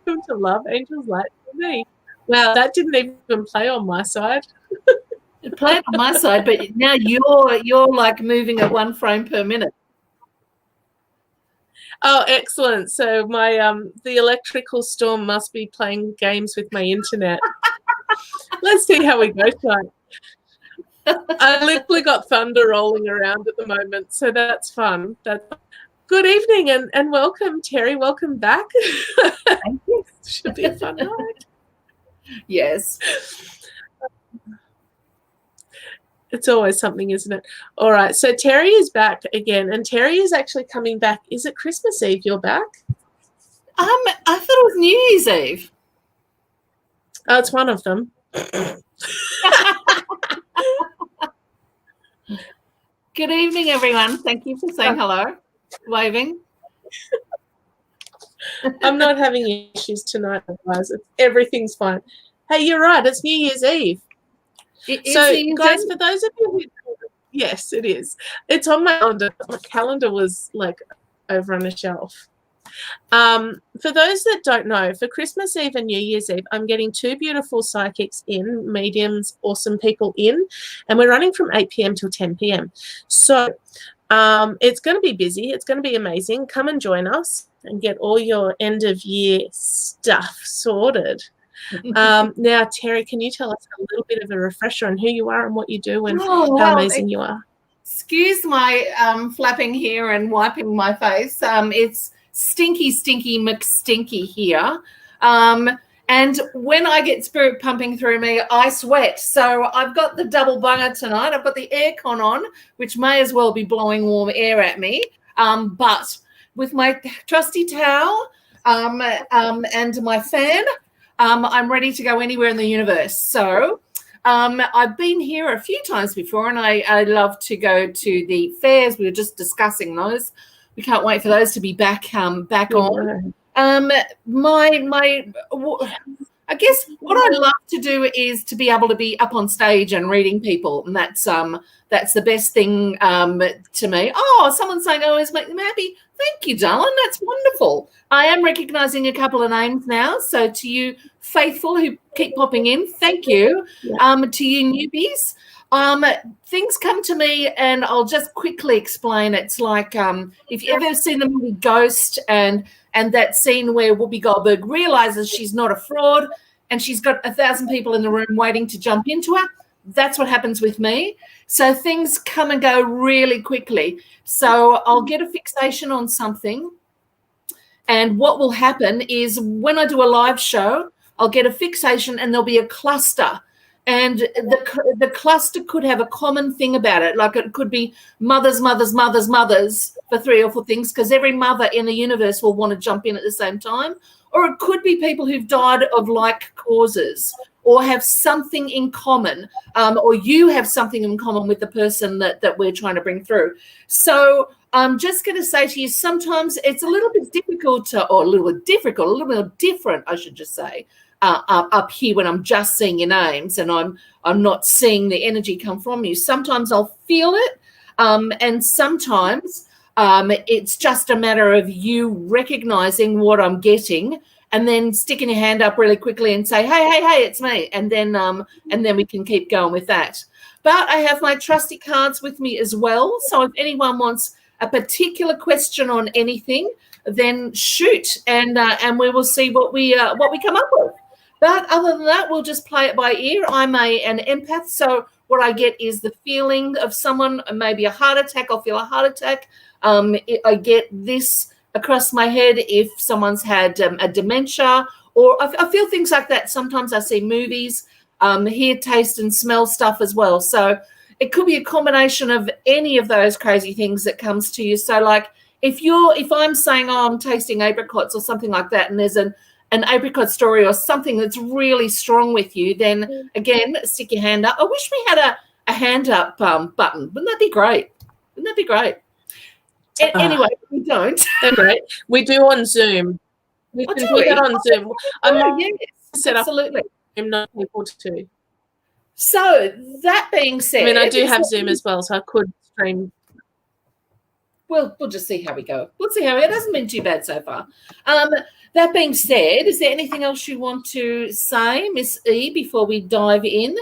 welcome to Love Angels Light for me. Wow, that didn't even play on my side. It played on my side, but now you're like moving at 1 frame per minute. Oh, excellent. So my the electrical storm must be playing games with my internet. Let's see how we go tonight. I literally got thunder rolling around at the moment, so that's fun. Good evening and welcome, Terri. Welcome back. Thank you. Should be a fun night. Yes. It's always something, isn't it? All right. So Terri is back again, and Terri is actually coming back. Is it Christmas Eve you're back? I thought it was New Year's Eve. Oh, it's one of them. Good evening, everyone. Thank you for saying hello, waving. I'm not having issues tonight, otherwise. Everything's fine. Hey, you're right. It's New Year's Eve. So, guys, for those of you who, yes, it is. It's on my calendar. My calendar was like over on a shelf. For those that don't know, for Christmas Eve and New Year's Eve, I'm getting 2 beautiful psychics in, mediums, awesome people in, and we're running from 8 p.m. till 10 p.m. So it's going to be busy. It's going to be amazing. Come and join us and get all your end of year stuff sorted. Now, Terri, can you tell us a little bit of a refresher on who you are and what you do and how amazing you are? Excuse my flapping here and wiping my face. It's Stinky McStinky here. And when I get spirit pumping through me, I sweat. So I've got the double bunger tonight. I've got the aircon on, which may as well be blowing warm air at me. But with my trusty towel and my fan, I'm ready to go anywhere in the universe. So I've been here a few times before, and I love to go to the fairs. We were just discussing those. We can't wait for those to be back on. I guess what I love to do is to be able to be up on stage and reading people, and that's the best thing to me. Oh, someone's saying I always make them happy. Thank you, darling. That's wonderful. I am recognizing a couple of names now. So to you faithful who keep popping in, thank you. To you newbies, things come to me and I'll just quickly explain. It's like if you've ever seen the movie Ghost and that scene where Whoopi Goldberg realizes she's not a fraud and she's got 1,000 people in the room waiting to jump into her. That's what happens with me. So things come and go really quickly. So I'll get a fixation on something. And what will happen is when I do a live show, I'll get a fixation and there'll be a cluster. And the cluster could have a common thing about it. Like it could be mothers for 3 or 4 things, because every mother in the universe will want to jump in at the same time. Or it could be people who've died of like causes or have something in common, or you have something in common with the person that we're trying to bring through. So I'm just going to say to you, sometimes it's a little bit difficult, a little bit different, I should just say, up here when I'm just seeing your names and I'm not seeing the energy come from you. Sometimes I'll feel it, and sometimes it's just a matter of you recognizing what I'm getting and then sticking your hand up really quickly and say, hey, it's me. And then we can keep going with that. But I have my trusty cards with me as well. So if anyone wants a particular question on anything, then shoot, and we will see what we come up with. But other than that, we'll just play it by ear. I'm an empath, so what I get is the feeling of someone, maybe a heart attack. I'll feel a heart attack. I get this across my head if someone's had a dementia, or I feel things like that. Sometimes I see movies, hear, taste, and smell stuff as well. So it could be a combination of any of those crazy things that comes to you. So like if I'm saying, oh, I'm tasting apricots or something like that, and there's an apricot story or something that's really strong with you, then again, stick your hand up. I wish we had a hand up button. Wouldn't that be great? Anyway, we don't. That's great. We do on Zoom. We can do that on Zoom. Yes, absolutely. I'm not able to. So that being said, I mean, I do have Zoom as well, so I could stream. we'll just see how we go. We'll see how it hasn't been too bad so far. That being said, is there anything else you want to say, Miss E, before we dive in?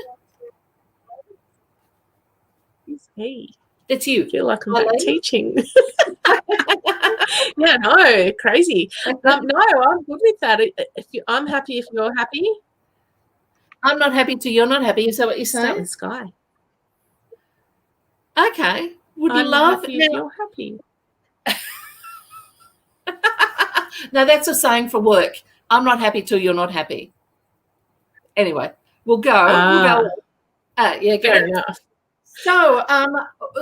It's he. It's you. I feel like I'm back teaching. Yeah, no, crazy. No, I'm good with that. I'm happy if you're happy. I'm not happy till you're not happy. Is that what you're saying? Start with Sky. Okay. I'm happy if you're happy. No, that's a saying for work. I'm not happy till you're not happy. Anyway, we'll go. Yeah, fair enough. So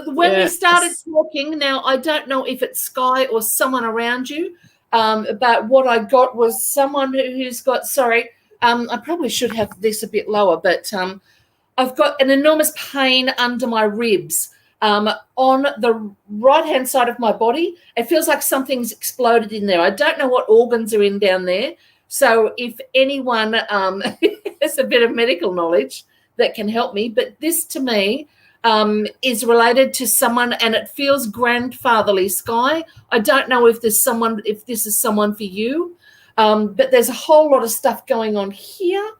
when we started talking, now I don't know if it's Sky or someone around you, but what I got was someone who's got, sorry, I probably should have this a bit lower, but I've got an enormous pain under my ribs. On the right-hand side of my body, it feels like something's exploded in there. I don't know what organs are in down there. So if anyone has a bit of medical knowledge that can help me, but this to me is related to someone, and it feels grandfatherly, Sky. I don't know if this is someone for you, but there's a whole lot of stuff going on here.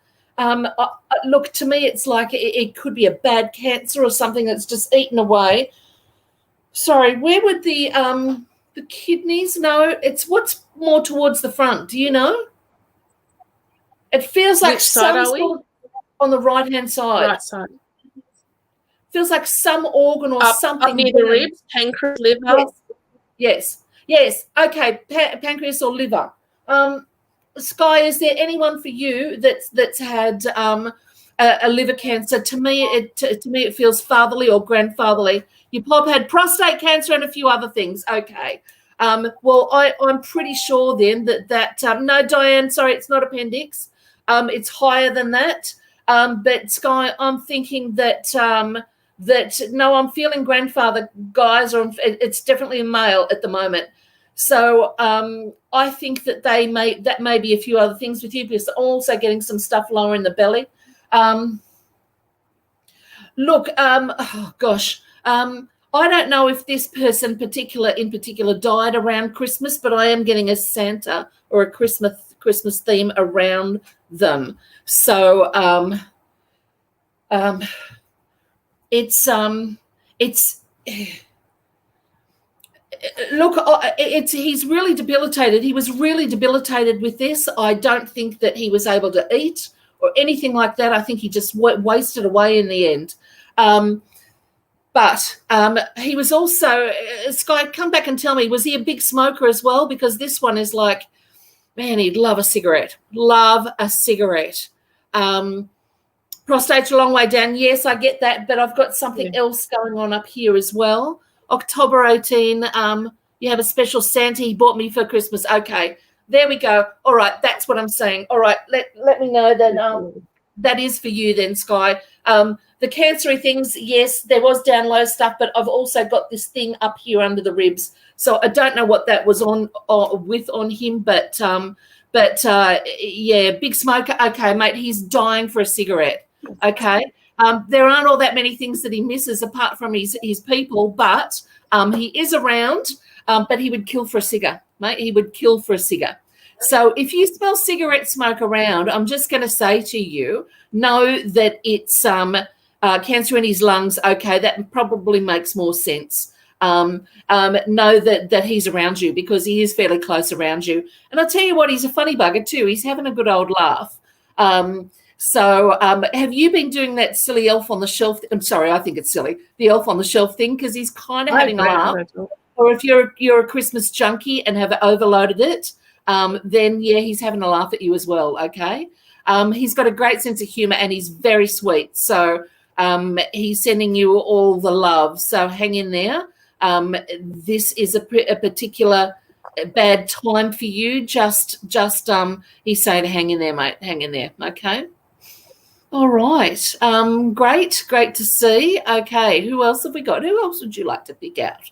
Look, to me, it's like it could be a bad cancer or something that's just eaten away. Sorry, where would the kidneys? No, it's what's more towards the front. Do you know? It feels like on the right-hand side. Right side. Feels like some organ or something. Up near the ribs, pancreas, liver. Yes. Okay, pancreas or liver. Sky, is there anyone for you that's had a liver cancer? To me, it feels fatherly or grandfatherly. Your pop had prostate cancer and a few other things. Okay. Well, I'm pretty sure then that no, Diane, sorry, it's not appendix. It's higher than that. But Sky, I'm thinking that no, I'm feeling grandfather, guys, or it's definitely a male at the moment. So I think that that may be a few other things with you, because they're also getting some stuff lower in the belly. Look, oh gosh, I don't know if this person in particular died around Christmas, but I am getting a Santa or a Christmas theme around them. So it's look, he's really debilitated. He was really debilitated with this. I don't think that he was able to eat or anything like that. I think he just wasted away in the end. But he was also, Sky, come back and tell me, was he a big smoker as well? Because this one is like, man, he'd love a cigarette. Prostate's a long way down. Yes, I get that, but I've got something else going on up here as well. October 18, you have a special Santa he bought me for Christmas. Okay, there we go. All right, that's what I'm saying. All right, let me know that that is for you then, Sky. The cancery things, yes, there was down low stuff, but I've also got this thing up here under the ribs. So I don't know what that was on him, but yeah, big smoker. Okay, mate, he's dying for a cigarette. Okay. There aren't all that many things that he misses apart from his people, but he is around, but he would kill for a cigar, mate. He would kill for a cigar. So if you smell cigarette smoke around, I'm just going to say to you, know that it's cancer in his lungs. Okay, that probably makes more sense. Know that he's around you, because he is fairly close around you. And I'll tell you what, he's a funny bugger too. He's having a good old laugh. So have you been doing that silly elf on the shelf? I'm sorry, I think it's silly, the elf on the shelf thing, because he's kind of having a laugh. Or if you're a Christmas junkie and have overloaded it, then, yeah, he's having a laugh at you as well, okay? He's got a great sense of humour and he's very sweet. So he's sending you all the love. So hang in there. This is a particular bad time for you. Just he's saying to hang in there, mate. Hang in there, okay? All right. Great to see. Okay, who else have we got? Who else would you like to pick out?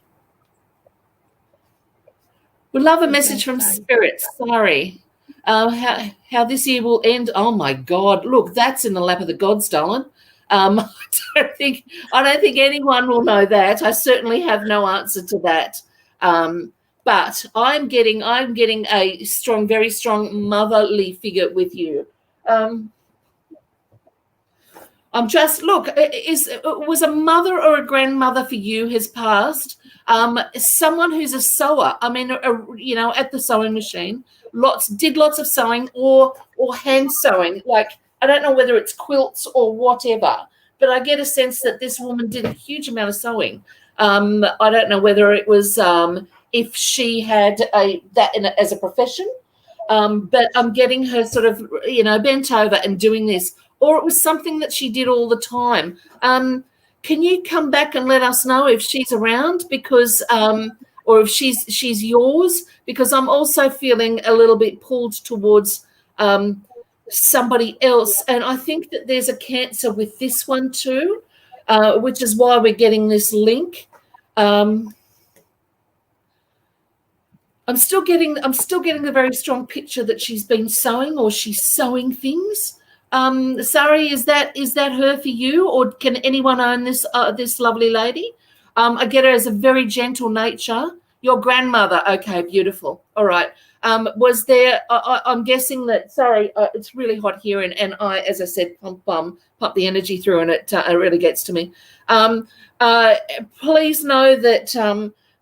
We'd love a message from Spirit. Sorry. How this year will end. Oh my God. Look, that's in the lap of the gods, darling. I don't think anyone will know that. I certainly have no answer to that. But I'm getting a strong, very strong motherly figure with you. I'm just, look, was a mother or a grandmother for you has passed. Someone who's a sewer. I mean, at the sewing machine, did lots of sewing or hand sewing. Like, I don't know whether it's quilts or whatever, but I get a sense that this woman did a huge amount of sewing. I don't know whether it was if she had as a profession, but I'm getting her sort of, bent over and doing this. Or it was something that she did all the time. Can you come back and let us know if she's around, because, or if she's yours? Because I'm also feeling a little bit pulled towards somebody else, and I think that there's a Cancer with this one too, which is why we're getting this link. I'm still getting the very strong picture that she's been sewing, or she's sewing things. Sari, is that her for you, or can anyone own this lovely lady? I get her as a very gentle nature. Your grandmother, okay, beautiful. All right. Was there? I'm guessing that. Sorry, it's really hot here, and I, as I said, pump the energy through, and it really gets to me. Please know that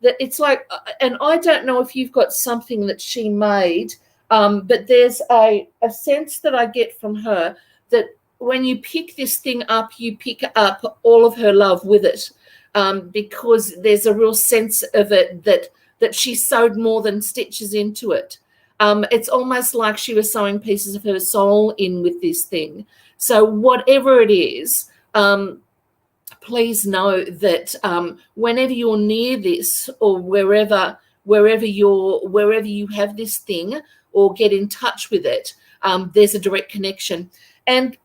that it's like, and I don't know if you've got something that she made. But there's a sense that I get from her that when you pick this thing up, you pick up all of her love with it, because there's a real sense of it that she sewed more than stitches into it. It's almost like she was sewing pieces of her soul in with this thing. So whatever it is, please know that whenever you're near this, or wherever you have this thing, or get in touch with it, there's a direct connection. And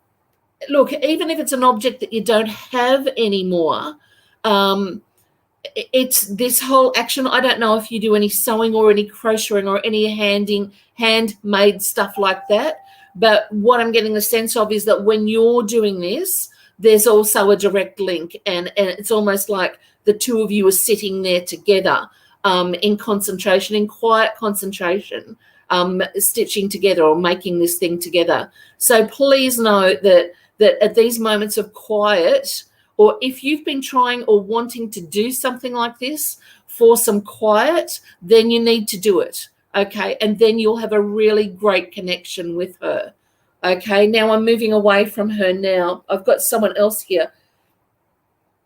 look, even if it's an object that you don't have anymore, it's this whole action. I don't know if you do any sewing or any crocheting or any handmade stuff like that, but what I'm getting the sense of is that when you're doing this, there's also a direct link, and it's almost like the two of you are sitting there together, in concentration, in quiet concentration, stitching together or making this thing together. So please know that at these moments of quiet, or if you've been trying or wanting to do something like this for some quiet, then you need to do it, okay? And then you'll have a really great connection with her, okay? Now I'm moving away from her now. I've got someone else here.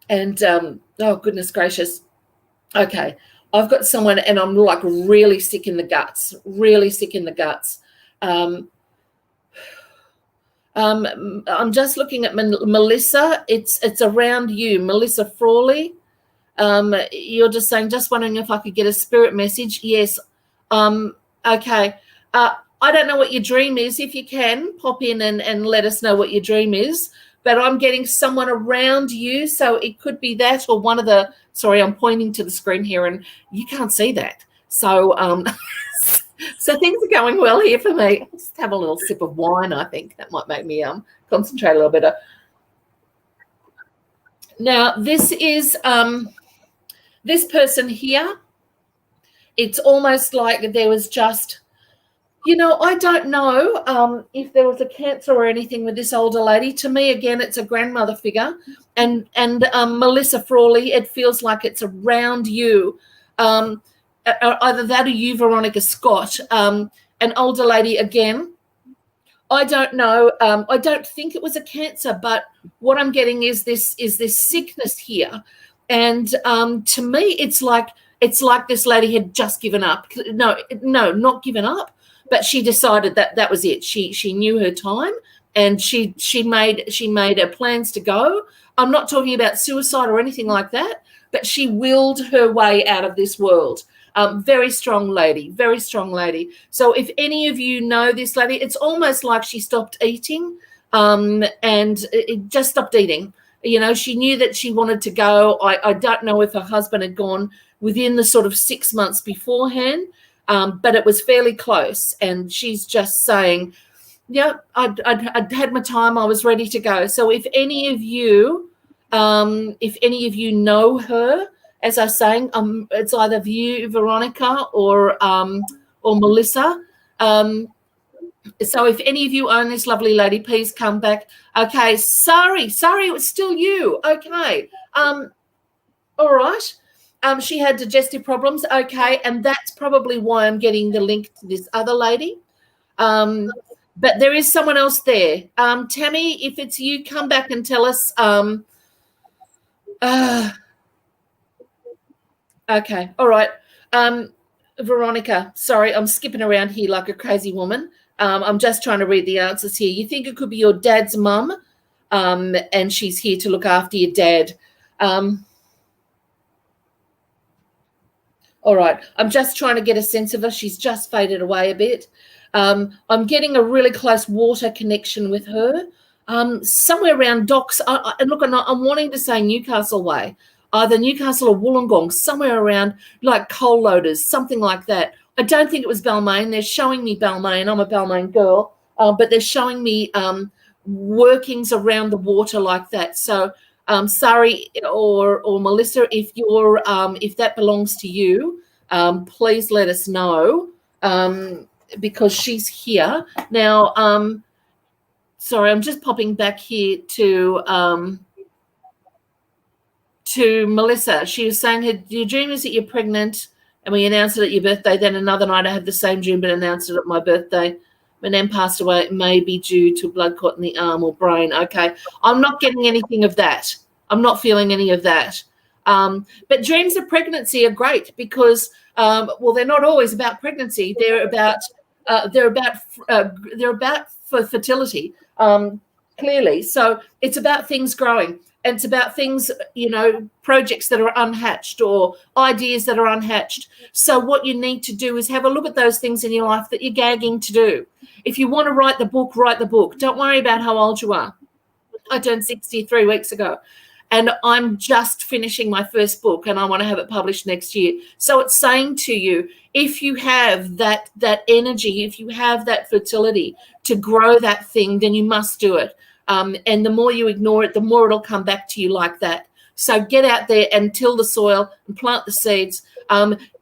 And, oh, goodness gracious. Okay. I've got someone, and I'm like really sick in the guts, I'm just looking at Melissa. It's around you, Melissa Frawley. You're just saying, just wondering if I could get a spirit message. Yes. Okay. I don't know what your dream is. If you can, pop in and let us know what your dream is. But I'm getting someone around you, so it could be that, or one of the. Sorry, I'm pointing to the screen here, and you can't see that. So, so things are going well here for me. I'll just have a little sip of wine. I think that might make me concentrate a little better. Now, this is this person here. It's almost like there was just. I don't know if there was a Cancer or anything with this older lady. To me, again, it's a grandmother figure. And Melissa Frawley, it feels like it's around you. Either that or you, Veronica Scott. An older lady, again. I don't know. I don't think it was a Cancer, but what I'm getting is this sickness here. And to me, it's like this lady had just given up. No, not given up. But she decided that was it. She knew her time, and she made her plans to go. I'm not talking about suicide or anything like that, but she willed her way out of this world. Very strong lady, very strong lady. So if any of you know this lady, it's almost like she stopped eating, and it just stopped eating. She knew that she wanted to go. I don't know if her husband had gone within the sort of 6 months beforehand. But it was fairly close, and she's just saying, yeah, I'd had my time. I was ready to go. So if any of you know her as I was saying, it's either you, Veronica, or Melissa. So if any of you own this lovely lady, please come back. Okay, sorry, it was still you. Okay, all right. She had digestive problems. Okay, and that's probably why I'm getting the link to this other lady. But there is someone else there. Tammy, if it's you, come back and tell us. Okay, all right. Veronica, sorry, I'm skipping around here like a crazy woman. I'm just trying to read the answers here. You think it could be your dad's mum, and she's here to look after your dad. All right, I'm just trying to get a sense of her. She's just faded away a bit. I'm getting a really close water connection with her. Somewhere around docks. Look, I'm wanting to say Newcastle way, either Newcastle or Wollongong, somewhere around like coal loaders, something like that. I don't think it was Balmain. They're showing me Balmain. I'm a Balmain girl, but they're showing me workings around the water like that. So, Sari or Melissa, if that belongs to you, please let us know, because she's here now. Sorry, I'm just popping back here to Melissa. She was saying, your dream is that you're pregnant and we announced it at your birthday. Then another night I had the same dream but announced it at my birthday. My nan passed away. It may be due to blood clot in the arm or brain. Okay. I'm not getting anything of that. I'm not feeling any of that. But dreams of pregnancy are great because, they're not always about pregnancy. They're about for fertility, clearly. So it's about things growing. And it's about things, projects that are unhatched or ideas that are unhatched. So what you need to do is have a look at those things in your life that you're gagging to do. If you want to write the book, write the book. Don't worry about how old you are. I turned 63 weeks ago. And I'm just finishing my first book and I want to have it published next year. So it's saying to you, if you have that energy, if you have that fertility to grow that thing, then you must do it. And the more you ignore it, the more it'll come back to you like that. So get out there and till the soil and plant the seeds.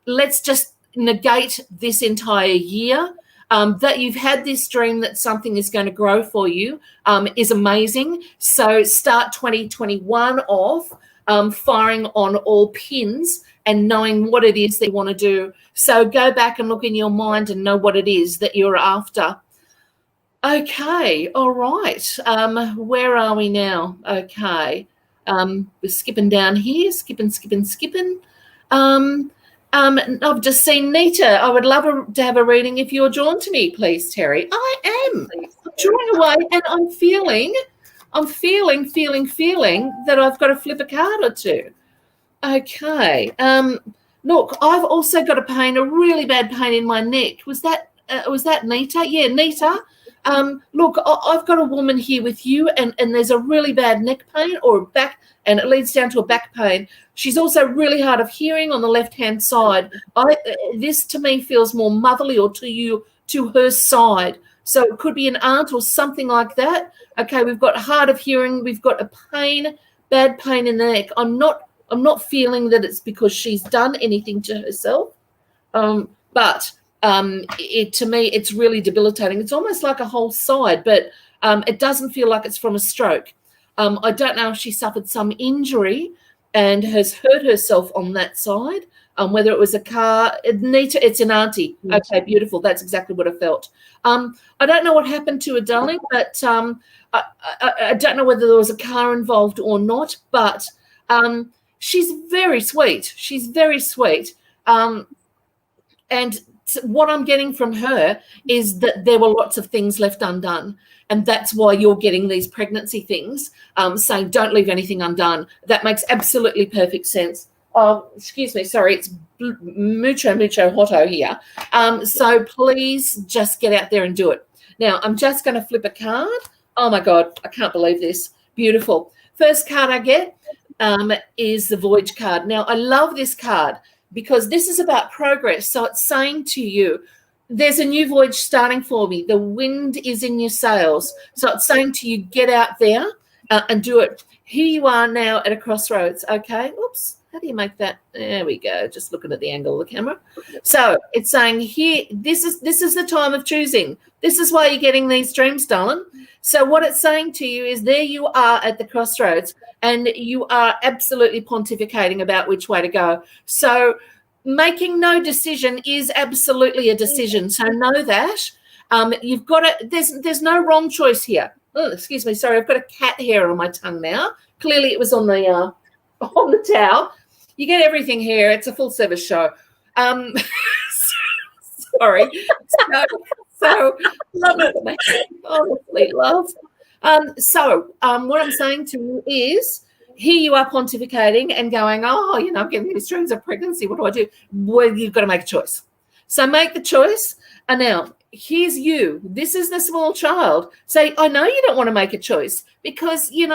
Let's just negate this entire year. That you've had this dream that something is going to grow for you is amazing. So start 2021 off firing on all pins and knowing what it is that you want to do. So go back and look in your mind and know what it is that you're after. Okay, all right. Where are we now? Okay. We're skipping down here, skipping. I've just seen Nita. I would love to have a reading if you're drawn to me, please, Terri. I am. I'm drawing away and I'm feeling that I've got to flip a card or two. Okay. Look, I've also got a really bad pain in my neck. Was that Nita? Yeah, Nita. Look, I've got a woman here with you and there's a really bad neck pain or back, and it leads down to a back pain. She's also really hard of hearing on the left-hand side. This to me feels more motherly or to her side. So it could be an aunt or something like that. Okay, we've got hard of hearing. We've got a bad pain in the neck. I'm not feeling that it's because she's done anything to herself. But to me, it's really debilitating. It's almost like a whole side, but it doesn't feel like it's from a stroke. I don't know if she suffered some injury and has hurt herself on that side, whether it was a car. Nita, it's an auntie. Yes. Okay, beautiful. That's exactly what I felt. I don't know what happened to her, darling, but I don't know whether there was a car involved or not, but she's very sweet. She's very sweet. And what I'm getting from her is that there were lots of things left undone. And that's why you're getting these pregnancy things, saying don't leave anything undone. That makes absolutely perfect sense. Excuse me, sorry, it's mucho hotto here. So please just get out there and do it. Now, I'm just going to flip a card. Oh, my God, I can't believe this. Beautiful. First card I get is the Voyage card. Now, I love this card because this is about progress. So it's saying to you, there's a new voyage starting for me. The wind is in your sails. So it's saying to you, get out there and do it. Here you are now at a crossroads. Okay. Oops. How do you make that? There we go. Just looking at the angle of the camera. So it's saying here, this is the time of choosing. This is why you're getting these dreams, darling. So what it's saying to you is there you are at the crossroads, and you are absolutely pontificating about which way to go. So making no decision is absolutely a decision. So know that. You've got to, there's no wrong choice here. Oh, excuse me. Sorry, I've got a cat hair on my tongue now. Clearly it was on the towel. You get everything here. It's a full service show. Sorry. So Love it. Honestly, love. What I'm saying to you is, here you are pontificating and going, oh, I'm getting these dreams of pregnancy. What do I do? Well, you've got to make a choice. So make the choice. And now, here's you. This is the small child. Say, I know you don't want to make a choice because, you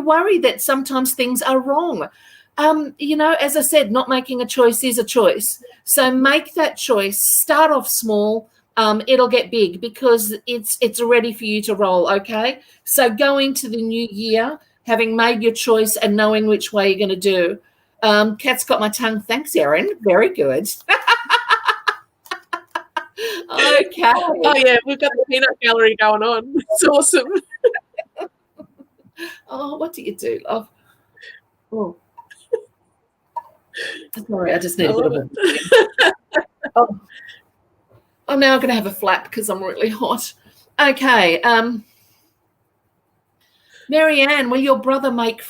worry that sometimes things are wrong. As I said, not making a choice is a choice. So make that choice. Start off small. It'll get big because it's ready for you to roll, okay? So go into the new year having made your choice and knowing which way you're going to do. Cat's got my tongue. Thanks, Erin. Very good. Okay. Oh, yeah, we've got the peanut gallery going on. It's awesome. Oh, what do you do, love? Oh. Sorry, I just need a bit of a... Oh. I'm now going to have a flap because I'm really hot. Okay. Marianne, will your brother make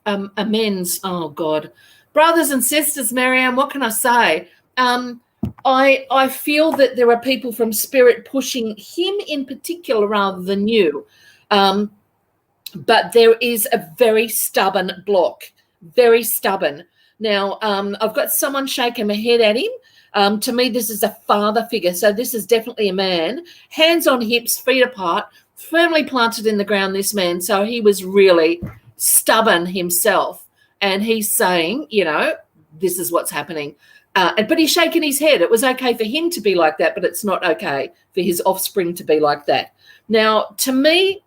amends? Oh, God. Brothers and sisters, Marianne, what can I say? I feel that there are people from Spirit pushing him in particular rather than you. But there is a very stubborn block, very stubborn. Now, I've got someone shaking my head at him. To me, this is a father figure. So this is definitely a man. Hands on hips, feet apart, firmly planted in the ground, this man. So he was really stubborn himself. And he's saying, this is what's happening. But he's shaking his head. It was okay for him to be like that, but it's not okay for his offspring to be like that. Now, to me,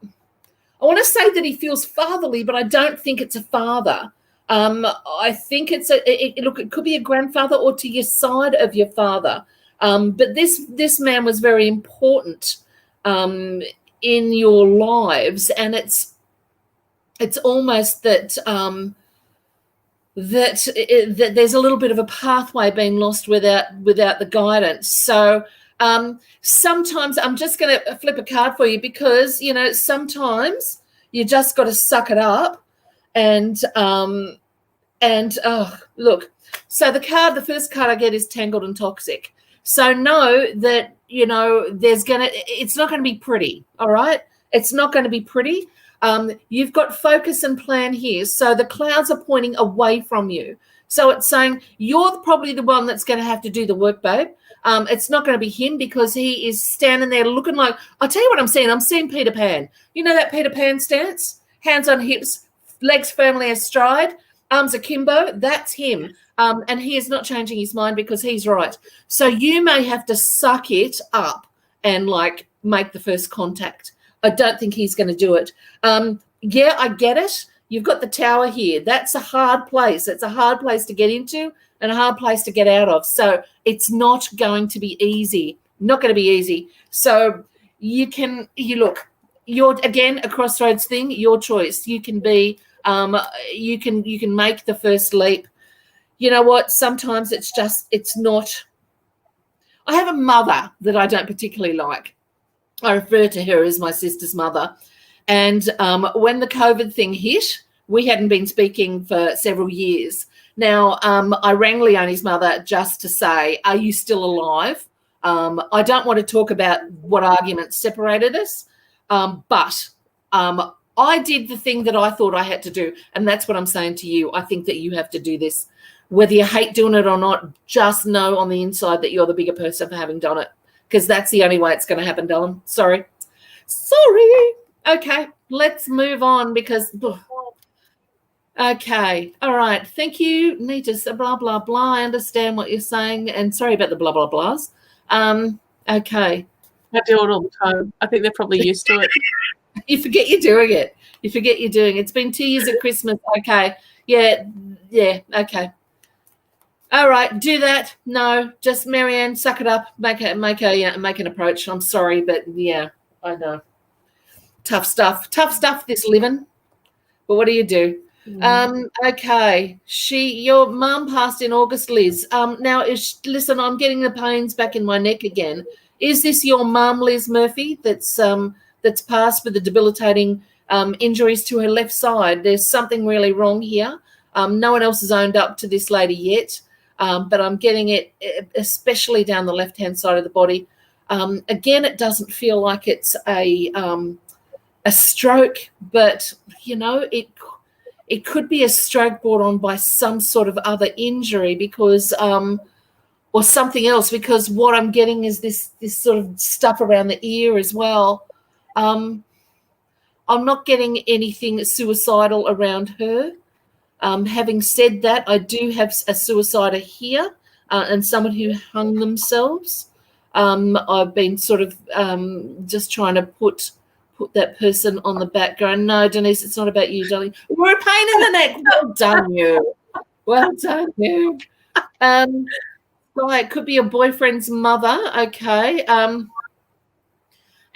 I want to say that he feels fatherly, but I don't think it's a father. I think it could be a grandfather or to your side of your father. But this man was very important in your lives, and it's almost that that there's a little bit of a pathway being lost without the guidance. So sometimes I'm just going to flip a card for you because sometimes you just got to suck it up. And look, so the first card I get is tangled and toxic. So know that, it's not going to be pretty. All right. It's not going to be pretty. You've got focus and plan here. So the clouds are pointing away from you. So it's saying you're probably the one that's going to have to do the work, babe. It's not going to be him because he is standing there looking like, I'll tell you what I'm seeing. I'm seeing Peter Pan. You know that Peter Pan stance? Hands on hips, legs firmly astride, arms akimbo. That's him. And he is not changing his mind because he's right. So you may have to suck it up and make the first contact. I don't think he's going to do it. Yeah, I get it. You've got the tower here. That's a hard place. It's a hard place to get into and a hard place to get out of. So it's not going to be easy. Not going to be easy. So you're again a crossroads thing. Your choice. You can be. You can make the first leap. You know what? Sometimes it's not. I have a mother that I don't particularly like. I refer to her as my sister's mother. And when the COVID thing hit, we hadn't been speaking for several years. Now, I rang Leonie's mother just to say, are you still alive? I don't want to talk about what arguments separated us, but I did the thing that I thought I had to do, and that's what I'm saying to you. I think that you have to do this. Whether you hate doing it or not, just know on the inside that you're the bigger person for having done it, because that's the only way it's going to happen, darling. Sorry. Okay, let's move on because... Okay, all right. Thank you, Nita. Blah, blah, blah. I understand what you're saying, and sorry about the blah, blah, blahs. Okay. I do it all the time. I think they're probably used to it. You forget you're doing it. You forget you're doing it. It's been 2 years at Christmas. Okay. Yeah. Okay. All right. Do that. No, just Marianne, suck it up. Make an approach. I'm sorry, but yeah, I know. Tough stuff. Tough stuff, this living. But what do you do? Okay. Your mum passed in August, Liz. Now, listen, I'm getting the pains back in my neck again. Is this your mum, Liz Murphy, that's passed with the debilitating injuries to her left side? There's something really wrong here. No one else has owned up to this lady yet, but I'm getting it, especially down the left-hand side of the body. Again, it doesn't feel like it's a stroke, but it could be a stroke brought on by some sort of other injury because or something else, because what I'm getting is this sort of stuff around the ear as well. I'm not getting anything suicidal around her. Having said that, I do have a suicider here and someone who hung themselves. I've been sort of just trying to put that person on the back going, no, Denise, it's not about you, darling. We're a pain in the neck. Well done, you. Well done, you. Right, it could be your boyfriend's mother. Okay.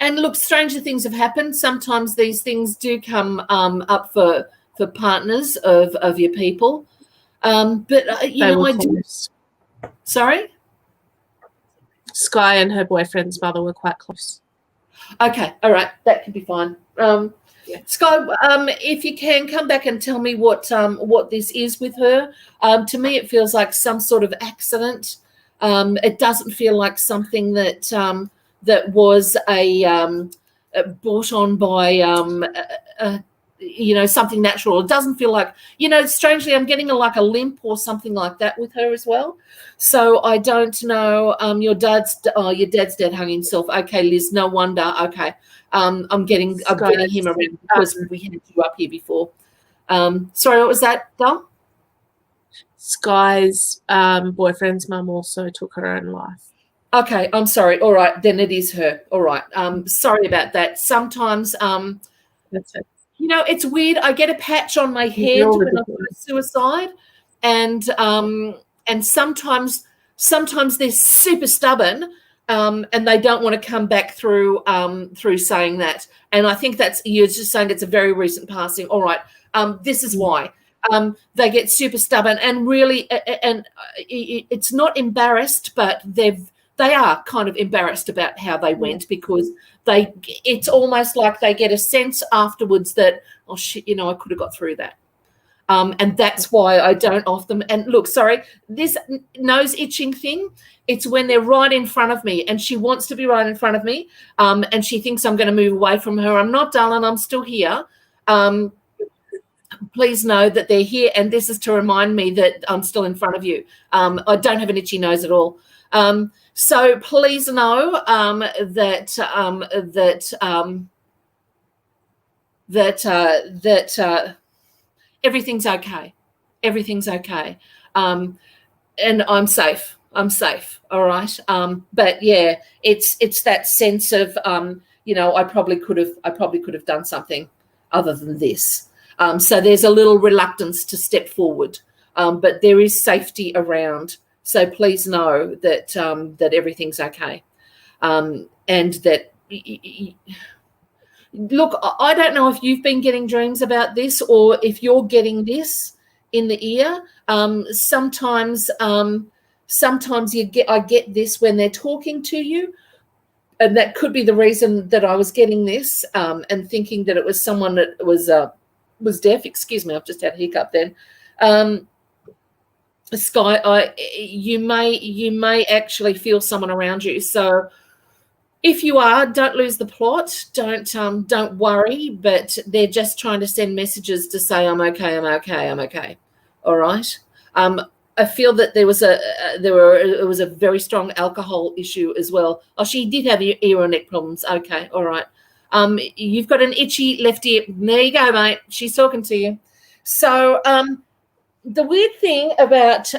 And look, stranger things have happened. Sometimes these things do come up for partners of your people. But I do. Sorry? Sky and her boyfriend's mother were quite close. Okay, all right, that could be fine. Sky, if you can come back and tell me what this is with her. To me, it feels like some sort of accident. It doesn't feel like something that was brought on by something natural. It doesn't feel like, strangely, I'm getting like a limp or something like that with her as well. So I don't know. Your dad's dad hung himself. Okay, Liz, no wonder. Okay. I'm getting him around because we had you up here before. Sorry, what was that, Dom? Sky's boyfriend's mum also took her own life. Okay, I'm sorry. All right, then it is her. All right. Sorry about that. Sometimes that's it. It's weird. I get a patch on my head when I do suicide, and sometimes they're super stubborn, and they don't want to come back through saying that. And I think you're just saying it's a very recent passing. All right, this is why they get super stubborn, and really, and it's not embarrassed, but they are kind of embarrassed about how they went because it's almost like they get a sense afterwards that, oh shit, I could have got through that. And that's why I don't off them. And look, sorry, this nose itching thing, it's when they're right in front of me and she wants to be right in front of me. And she thinks I'm going to move away from her. I'm not, darling, I'm still here. Please know that they're here. And this is to remind me that I'm still in front of you. I don't have an itchy nose at all. So please know that everything's okay. Everything's okay. And I'm safe. I'm safe. All right. But yeah, it's that sense of I probably could have done something other than this. So there's a little reluctance to step forward. But there is safety around. So please know that that everything's okay, and that. Look, I don't know if you've been getting dreams about this or if you're getting this in the ear. Sometimes I get this when they're talking to you, and that could be the reason that I was getting this and thinking that it was someone that was deaf. Excuse me, I've just had a hiccup then. Sky, you may actually feel someone around you. So if you are, don't lose the plot. Don't worry. But they're just trying to send messages to say, I'm okay, I'm okay, I'm okay. All right. I feel that there was a very strong alcohol issue as well. Oh, she did have ear or neck problems. Okay, all right. You've got an itchy left ear. There you go, mate. She's talking to you. So the weird thing about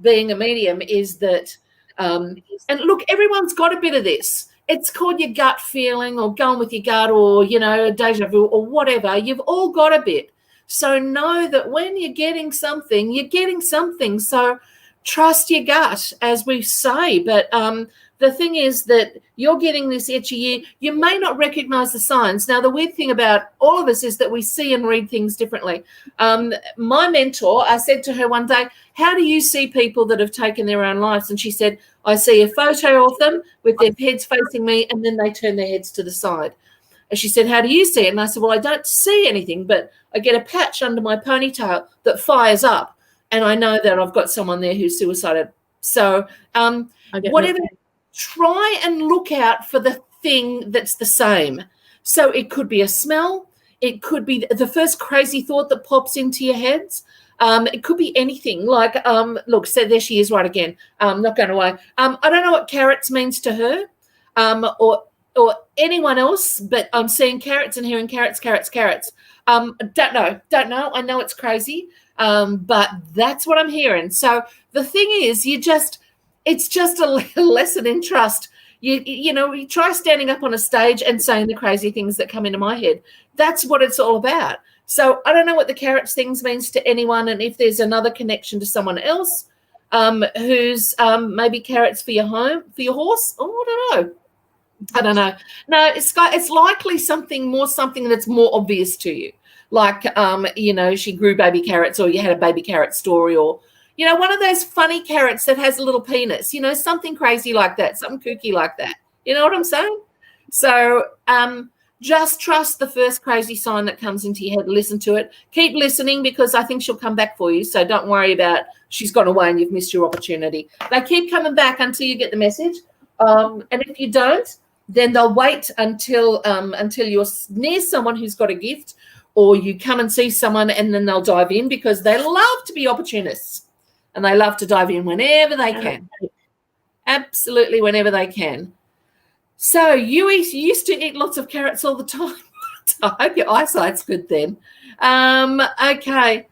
being a medium is that, and look, everyone's got a bit of this. it's called your gut feeling or going with your gut or, you know, deja vu or whatever. You've all got a bit. So know that when you're getting something, you're getting something. So trust your gut, as we say. But the thing is that you're getting this itchy ear. You may not recognize the signs. Now, the weird thing about all of us is that we see and read things differently. My mentor, I said to her one day, how do you see people that have taken their own lives? And she said, I see a photo of them with their heads facing me, and then they turn their heads to the side. And she said, how do you see it? And I said, well, I don't see anything, but I get a patch under my ponytail that fires up, and I know that I've got someone there who's suicided. So whatever, try and look out for the thing that's the same. So it could be a smell. It could be the first crazy thought that pops into your heads. It could be anything. Like, look, so there she is right again. Not going away. I don't know what carrots means to her, or anyone else, but I'm seeing carrots and hearing carrots. Don't know. I know it's crazy, but that's what I'm hearing. So the thing is, it's just a lesson in trust. You know, you try standing up on a stage and saying the crazy things that come into my head. That's what it's all about. So I don't know what the carrots things means to anyone, and if there's another connection to someone else who's maybe carrots for your home, for your horse. Oh, I don't know. No, it's likely something that's more obvious to you. Like, you know, she grew baby carrots, or you had a baby carrot story, or, you know, one of those funny carrots that has a little penis, you know, something crazy like that, something kooky like that. You know what I'm saying? So just trust the first crazy sign that comes into your head. Listen to it. Keep listening, because I think she'll come back for you. So don't worry about she's gone away and you've missed your opportunity. They keep coming back until you get the message. And if you don't, then they'll wait until you're near someone who's got a gift, or you come and see someone, and then they'll dive in, because they love to be opportunists, and they love to dive in whenever they can. Absolutely, whenever they can. So you used to eat lots of carrots all the time. I hope your eyesight's good then. Okay.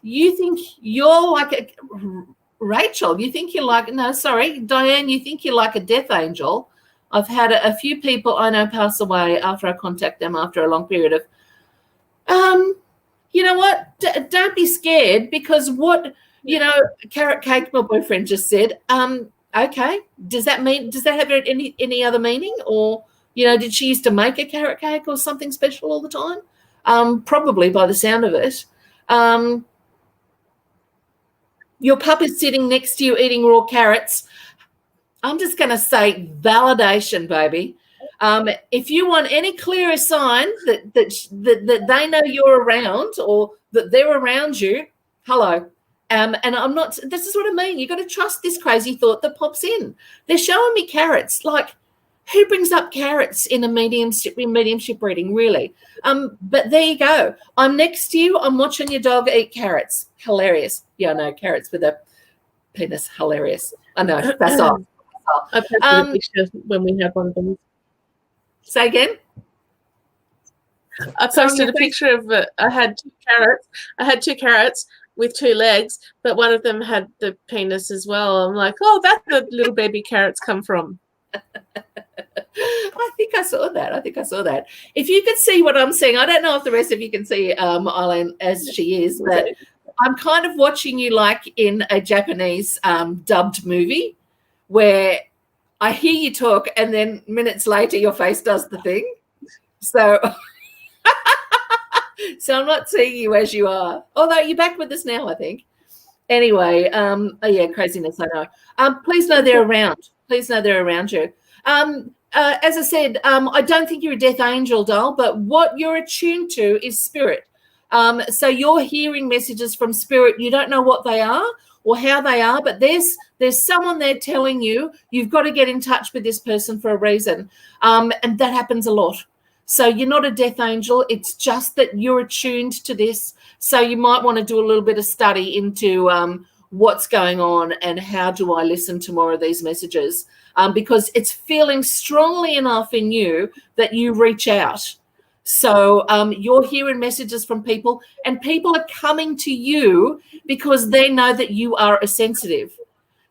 You think you're like Rachel, you think you're like, no, sorry, Diane, you think you're like a death angel. I've had a few people I know pass away after I contact them after a long period of, you know what? Don't be scared, because what, you know, carrot cake, my boyfriend just said, okay, does that have any other meaning? Or, you know, did she used to make a carrot cake or something special all the time? Probably, by the sound of it. Your pup is sitting next to you eating raw carrots. I'm just going to say validation, baby. If you want any clearer sign that they know you're around, or that they're around you, hello. And I'm not, this is what I mean. You've got to trust this crazy thought that pops in. They're showing me carrots. Like, who brings up carrots in a mediumship reading, really? But there you go. I'm next to you. I'm watching your dog eat carrots. Hilarious. Yeah, I know, carrots with a penis. Hilarious. I know. That's all. I posted a picture when we have one of them. Say again? I posted a picture of I had two carrots with two legs, but one of them had the penis as well. I'm like, oh, that's where the little baby carrots come from. I think I saw that. If you could see what I'm seeing, I don't know if the rest of you can see Eileen as she is, but I'm kind of watching you like in a Japanese dubbed movie, where I hear you talk and then minutes later your face does the thing. So so I'm not seeing you as you are. Although you're back with us now, I think. Anyway, oh yeah, craziness, I know. Please know they're around. Please know they're around you. As I said, I don't think you're a death angel, doll, but what you're attuned to is spirit. So you're hearing messages from spirit. You don't know what they are or how they are, but there's someone there telling you you've got to get in touch with this person for a reason. And that happens a lot. So you're not a death angel. It's just that you're attuned to this. So you might want to do a little bit of study into what's going on and how do I listen to more of these messages, because it's feeling strongly enough in you that you reach out. So you're hearing messages from people, and people are coming to you because they know that you are a sensitive.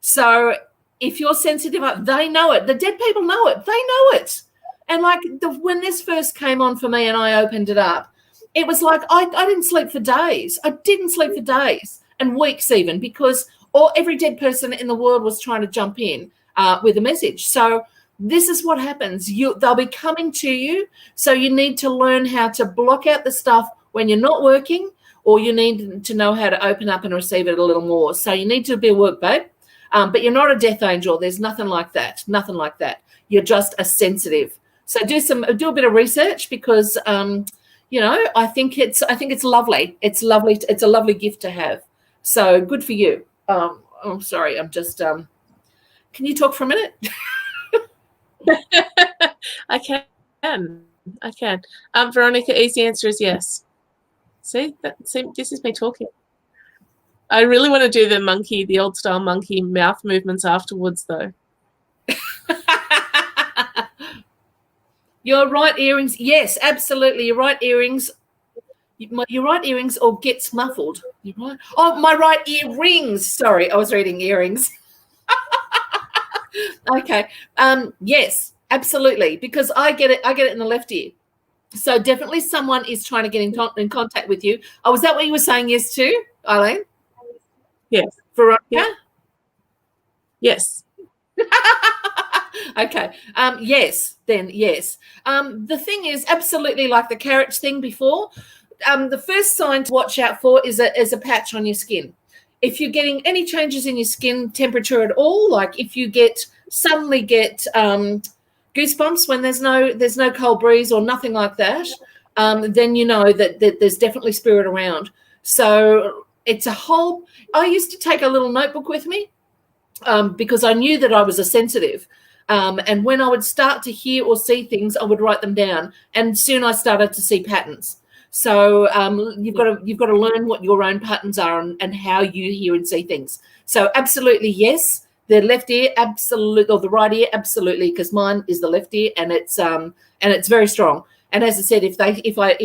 So if you're sensitive, they know it. The dead people know it. They know it. And like when this first came on for me and I opened it up, it was like I didn't sleep for days. I didn't sleep for days and weeks even, because every dead person in the world was trying to jump in with a message. So this is what happens. They'll be coming to you. So you need to learn how to block out the stuff when you're not working, or you need to know how to open up and receive it a little more. So you need to be a work babe. But you're not a death angel. There's nothing like that. Nothing like that. You're just a sensitive. So do a bit of research, because I think it's lovely. It's lovely. It's a lovely gift to have. So good for you. I'm sorry. I'm just. Can you talk for a minute? I can. Veronica, easy answer is yes. See, this is me talking. I really want to do the old style monkey mouth movements afterwards, though. Your right earrings. Yes, absolutely. Your right earrings. Your right earrings or gets muffled. You're right. Oh, my right earrings. Sorry, I was reading earrings. Okay. Yes, absolutely. Because I get it in the left ear. So definitely someone is trying to get in contact with you. Oh, was that what you were saying yes to, Eileen? Yes. Veronica? Yeah. Yes. Okay. Yes, then yes. The thing is, absolutely like the carriage thing before, the first sign to watch out for is a patch on your skin. If you're getting any changes in your skin temperature at all, like if you suddenly get goosebumps when there's no cold breeze or nothing like that, then you know that there's definitely spirit around. So it's I used to take a little notebook with me, because I knew that I was a sensitive. And when I would start to hear or see things, I would write them down. And soon I started to see patterns. So you've got to learn what your own patterns are and how you hear and see things. So absolutely yes, the left ear absolutely, or the right ear absolutely, because mine is the left ear, and it's very strong. And as I said, if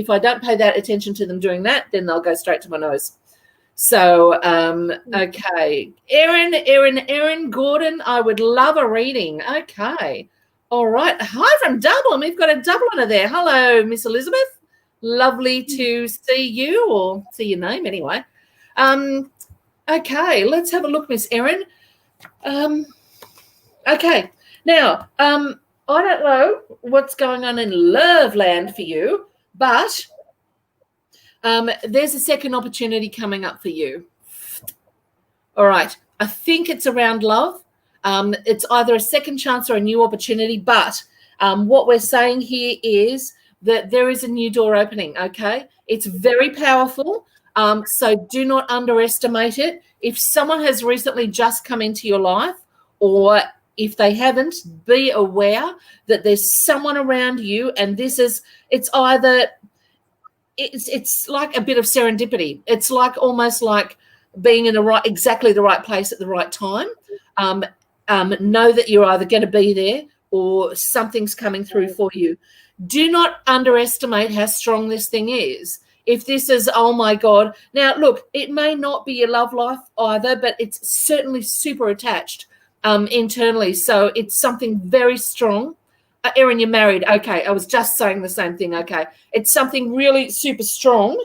I don't pay that attention to them doing that, then they'll go straight to my nose. So, okay. Erin Gordon, I would love a reading. Okay. All right. Hi from Dublin. We've got a Dubliner there. Hello, Miss Elizabeth. Lovely to see you, or see your name anyway. Okay, let's have a look, Miss Erin. Okay. Now, I don't know what's going on in love land for you, but there's a second opportunity coming up for you. All right. I think it's around love. It's either a second chance or a new opportunity, but what we're saying here is that there is a new door opening, okay? It's very powerful, so do not underestimate it. If someone has recently just come into your life, or if they haven't, be aware that there's someone around you, and it's like a bit of serendipity. It's like almost like being in exactly the right place at the right time. Know that you're either going to be there or something's coming through for you. Do not underestimate how strong this thing is. If this is, oh my God. Now, look, it may not be your love life either, but it's certainly super attached internally. So it's something very strong. Erin, you're married. Okay. I was just saying the same thing. Okay. It's something really super strong.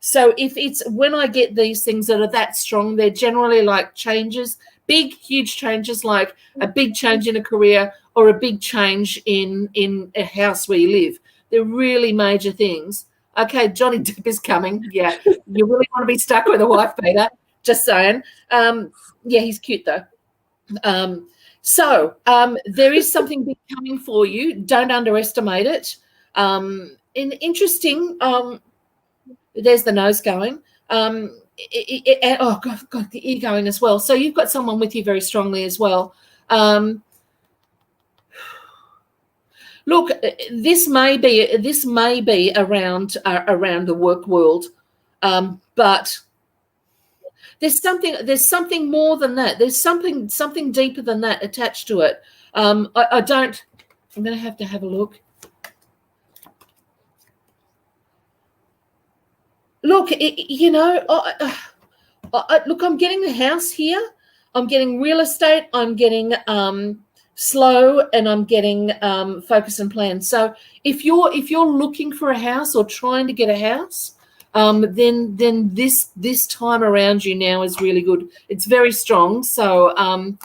So when I get these things that are that strong, they're generally like changes, big, huge changes, like a big change in a career or a big change in a house where you live. They're really major things. Okay, Johnny Depp is coming. Yeah, you really want to be stuck with a wife, Peter. Just saying. Yeah, he's cute though. So there is something big coming for you. Don't underestimate it. Interesting. There's the nose going. Oh God, the ear going as well. So you've got someone with you very strongly as well. Look, this may be around the work world, but there's something more than that. There's something deeper than that attached to it. I'm going to have a look. Look, look, I'm getting the house here. I'm getting real estate, I'm getting slow, and I'm getting focus and plan. So if you're looking for a house or trying to get a house, then this time around you now is really good. It's very strong. So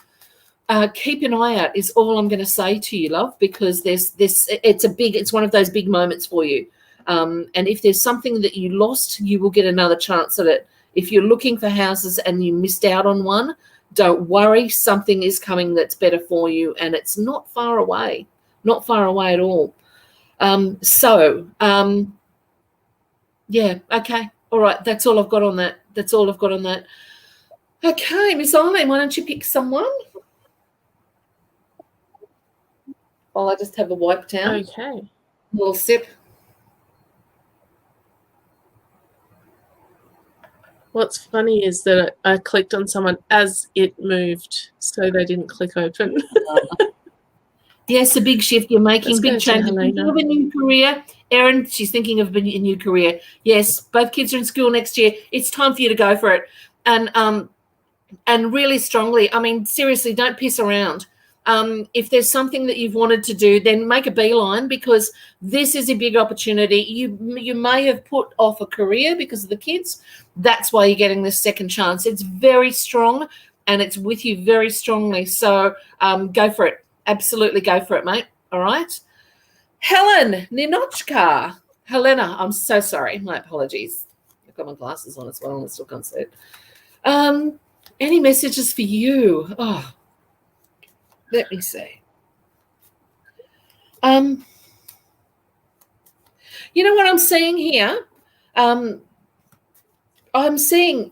keep an eye out is all I'm going to say to you, love, because it's one of those big moments for you. And if there's something that you lost, you will get another chance at it. If you're looking for houses and you missed out on one, don't worry, something is coming that's better for you, and it's not far away at all. Yeah, okay, all right, that's all I've got on that. Okay, Miss Eileen, why don't you pick someone while I just have a wipe down? Okay. A little sip. What's funny is that I clicked on someone as it moved, so they didn't click open. Yes, a big shift. You're making big changes. Thinking of a new career. Erin, she's thinking of a new career. Yes, both kids are in school next year. It's time for you to go for it. And really strongly, I mean, seriously, don't piss around. If there's something that you've wanted to do, then make a beeline, because this is a big opportunity. You may have put off a career because of the kids. That's why you're getting this second chance. It's very strong, and it's with you very strongly. So go for it. Absolutely go for it, mate. All right. Helen Ninochka. Helena, I'm so sorry. My apologies. I've got my glasses on as well, and I still can't see it. Any messages for you? Oh, let me see. You know what I'm seeing here? I'm seeing,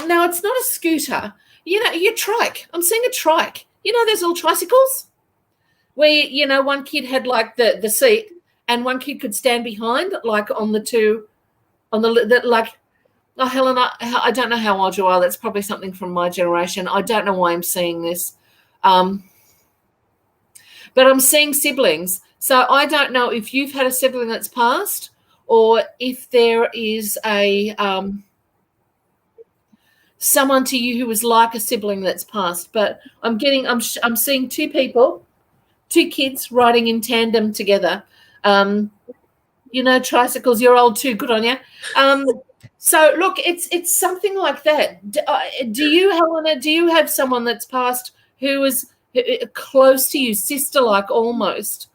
now it's not a scooter. Your trike. I'm seeing a trike. Those little tricycles where, one kid had like the seat and one kid could stand behind, like on the two, oh, Helen, I don't know how old you are. That's probably something from my generation. I don't know why I'm seeing this. But I'm seeing siblings. So I don't know if you've had a sibling that's passed, or if there is someone to you who is like a sibling that's passed. But I'm seeing two kids riding in tandem together. Tricycles, you're old too. Good on you. So look, it's something like that. Do you, Helena, do you have someone that's passed who is close to you, sister-like almost?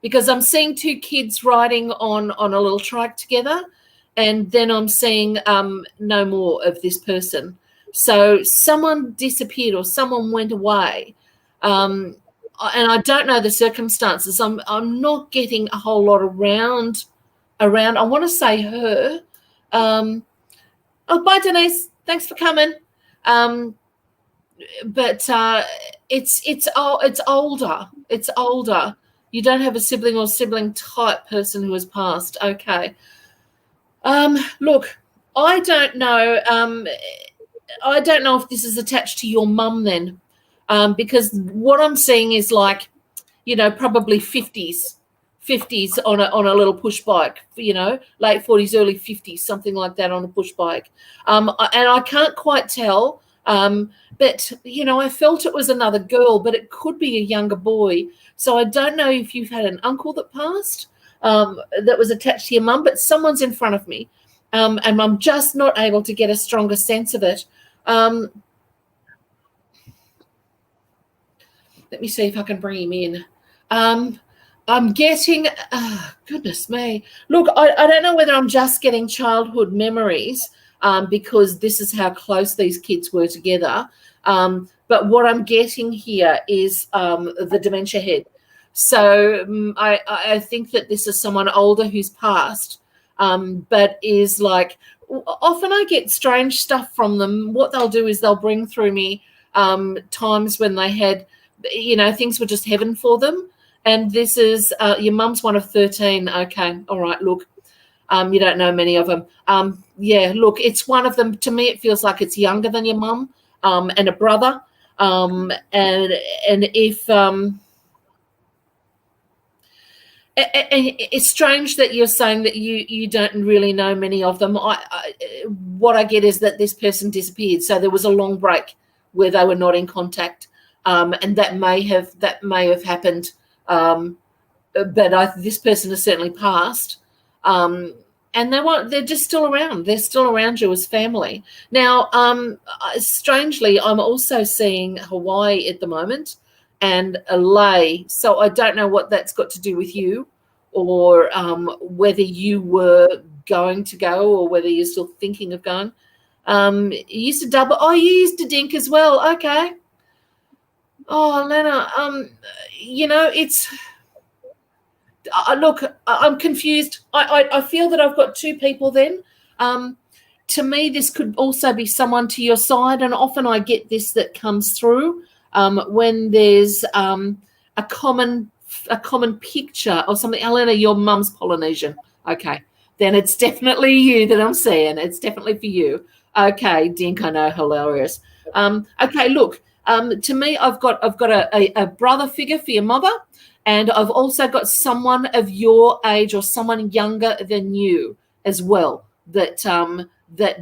Because I'm seeing two kids riding on a little trike together, and then I'm seeing no more of this person. So someone disappeared or someone went away. And I don't know the circumstances. I'm not getting a whole lot around. I want to say her. Oh, bye, Denise. Thanks for coming. But it's older. It's older. You don't have a sibling or sibling type person who has passed. Okay. Look, I don't know. I don't know if this is attached to your mum then, because what I'm seeing is like, probably 50s on a little push bike, late 40s, early 50s, something like that on a push bike. And I can't quite tell, but, I felt it was another girl, but it could be a younger boy. So I don't know if you've had an uncle that passed that was attached to your mum, but someone's in front of me, and I'm just not able to get a stronger sense of it. Let me see if I can bring him in. I'm getting, goodness me. Look, I don't know whether I'm just getting childhood memories because this is how close these kids were together. But what I'm getting here is the dementia head. So I think that this is someone older who's passed, but is like, often I get strange stuff from them. What they'll do is they'll bring through me times when they had, things were just heaven for them. And this is your mum's one of 13. Okay, all right, look, you don't know many of them. Yeah, look, it's one of them. To me, it feels like it's younger than your mum and a brother. And it's strange that you're saying that you don't really know many of them. What I get is that this person disappeared, so there was a long break where they were not in contact, and that may have happened. But this person has certainly passed, and they're just still around. They're still around you as family. Now, strangely, I'm also seeing Hawaii at the moment and LA. So I don't know what that's got to do with you, or whether you were going to go, or whether you're still thinking of going. You used to double. Oh, you used to dink as well. Okay. Oh, Lena. It's. Look, I'm confused. I feel that I've got two people then. To me, this could also be someone to your side, and often I get this that comes through when there's a common picture or something. Elena, your mum's Polynesian. Okay, then it's definitely you that I'm seeing. It's definitely for you. Okay, Dink, I know, hilarious. Okay, look, to me, I've got a brother figure for your mother. And I've also got someone of your age or someone younger than you as well that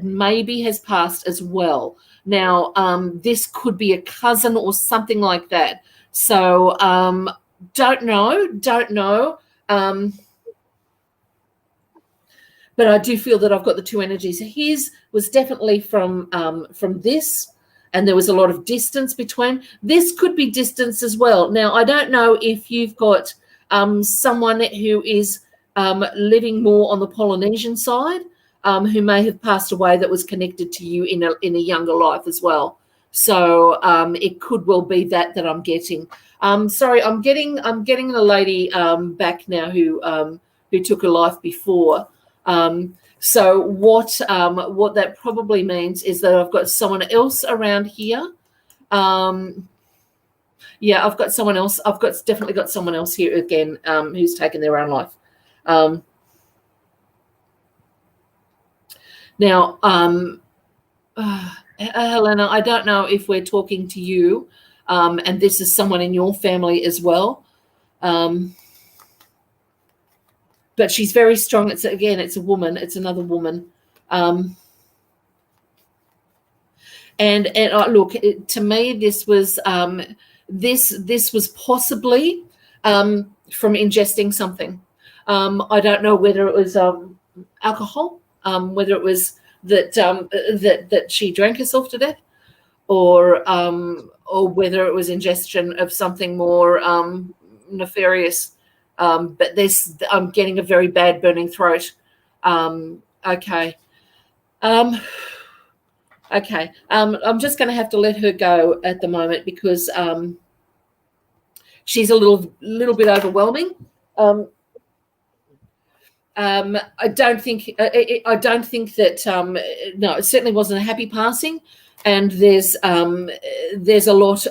maybe has passed as well. Now, this could be a cousin or something like that. So don't know. But I do feel that I've got the two energies. His was definitely from this. And there was a lot of distance between. This could be distance as well. Now, I don't know if you've got someone who is living more on the Polynesian side, who may have passed away that was connected to you in a younger life as well. So it could well be that I'm getting. Sorry, I'm getting a lady back now who took a life before. So what that probably means is that I've got someone else around here. Yeah, I've got someone else. I've definitely got someone else here again who's taken their own life. Now, Helena, I don't know if we're talking to you, and this is someone in your family as well. But she's very strong. It's a woman. It's another woman. And look, to me, this was this was possibly from ingesting something. I don't know whether it was alcohol, whether it was that she drank herself to death, or whether it was ingestion of something more nefarious. But I'm getting a very bad burning throat. Okay. Okay. I'm just going to have to let her go at the moment because she's a little bit overwhelming. I don't think that no, it certainly wasn't a happy passing, and there's a lot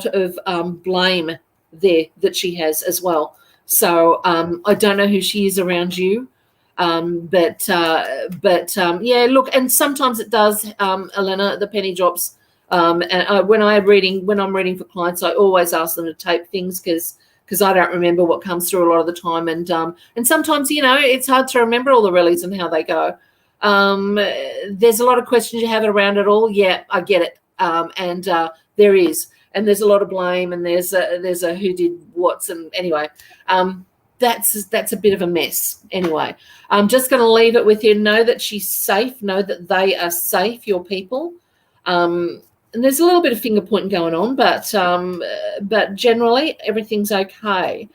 of blame there that she has as well. So I don't know who she is around you, but yeah. Look, and sometimes it does, Elena. The penny drops. And when I'm reading for clients, I always ask them to tape things because I don't remember what comes through a lot of the time, and sometimes it's hard to remember all the rallies and how they go. There's a lot of questions you have around it all. Yeah, I get it, and there is. And there's a lot of blame, and there's a who did what's, and anyway, that's a bit of a mess. Anyway, I'm just going to leave it with you. Know that she's safe. Know that they are safe, your people. And there's a little bit of finger pointing going on, but generally everything's okay.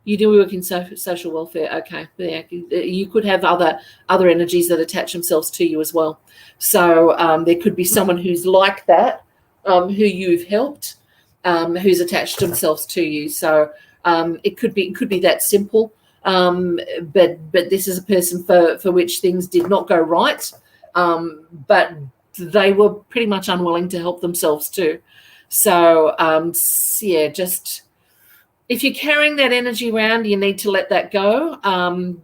You do work in social welfare, okay? Yeah, you could have other energies that attach themselves to you as well. So there could be someone who's like that, who you've helped, who's attached themselves to you. So it could be that simple. But this is a person for which things did not go right, but they were pretty much unwilling to help themselves too. So yeah, just. If you're carrying that energy around, you need to let that go,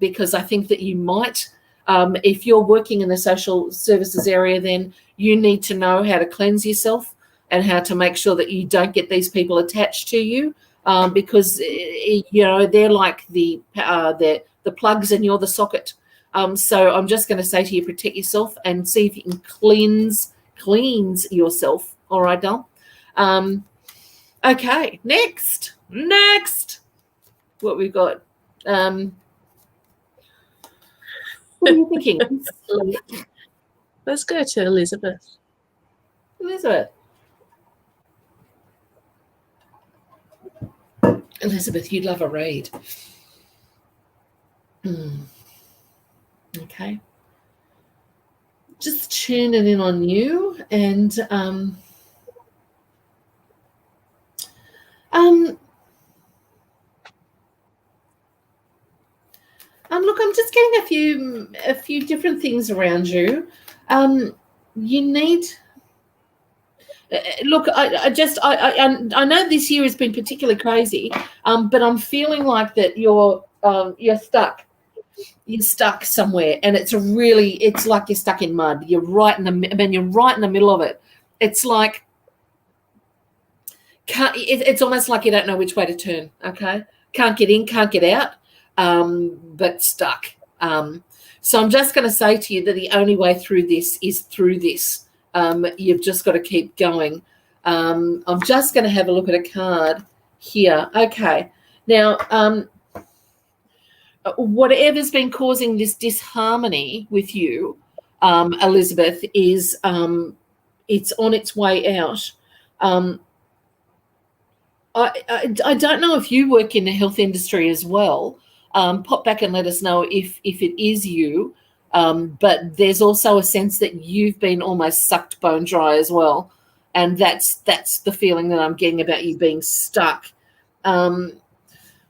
because I think that you might, if you're working in the social services area, then you need to know how to cleanse yourself and how to make sure that you don't get these people attached to you. because they're like the plugs and you're the socket. So I'm just going to say to you, protect yourself and see if you can cleanse yourself. All right, Dal. Okay, next. What we've got? What are you thinking? Let's go to Elizabeth. Elizabeth, you'd love a read. Okay. Just tuning in on you and look, I'm just getting a few different things around you. You need. Look, I know this year has been particularly crazy, but I'm feeling like that you're stuck. You're stuck somewhere, and it's like you're stuck in mud. You're right in the middle of it. It's like it's almost like you don't know which way to turn. Okay, can't get in, can't get out, but stuck. So I'm just going to say to you that the only way through this is through this. You've just got to keep going. I'm just going to have a look at a card here. Okay, now whatever's been causing this disharmony with you, Elizabeth, is it's on its way out. I don't know if you work in the health industry as well. Pop back and let us know if it is you. But there's also a sense that you've been almost sucked bone dry as well. And that's the feeling that I'm getting about you being stuck.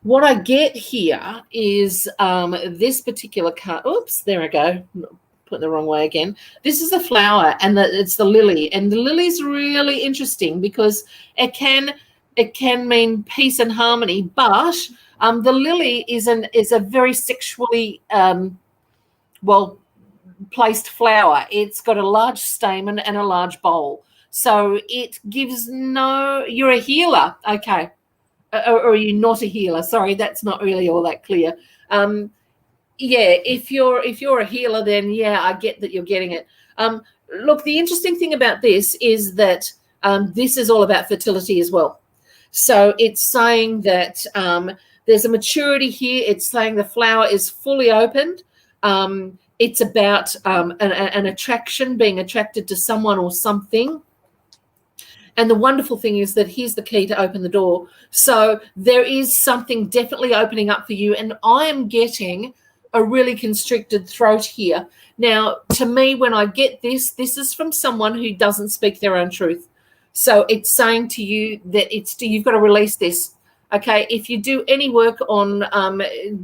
What I get here is this particular card. Oops, there I go. Put it the wrong way again. This is the flower, and it's the lily. And the lily's really interesting because it can mean peace and harmony, but the lily is a very sexually placed flower. It's got a large stamen and a large bowl. So it gives you're a healer, okay. Or are you not a healer? Sorry, that's not really all that clear. If you're a healer, then I get that you're getting it. Look, the interesting thing about this is that this is all about fertility as well. So it's saying that there's a maturity here. It's saying the flower is fully opened. It's about an attraction, being attracted to someone or something. And the wonderful thing is that here's the key to open the door. So there is something definitely opening up for you. And I am getting a really constricted throat here. Now, to me, when I get this is from someone who doesn't speak their own truth. So it's saying to you that you've got to release this. Okay, if you do any work on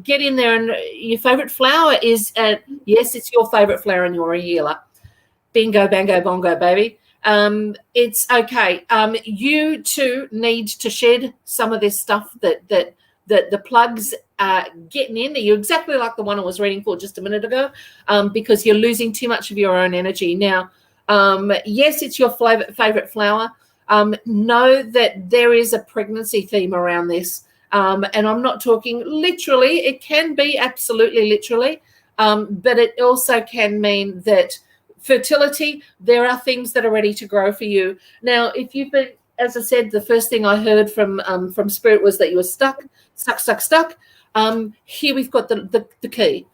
get in there, and your favorite flower is yes, it's your favorite flower and you're a healer. Bingo, bango, bongo, baby. It's okay. You too need to shed some of this stuff that the plugs are getting in. You're exactly like the one I was reading for just a minute ago, because you're losing too much of your own energy. Now, yes, it's your favorite flower. Know that there is a pregnancy theme around this. And I'm not talking literally. It can be absolutely literally, but it also can mean that fertility, there are things that are ready to grow for you. Now, if you've been, as I said, the first thing I heard from Spirit was that you were stuck. Here we've got the key.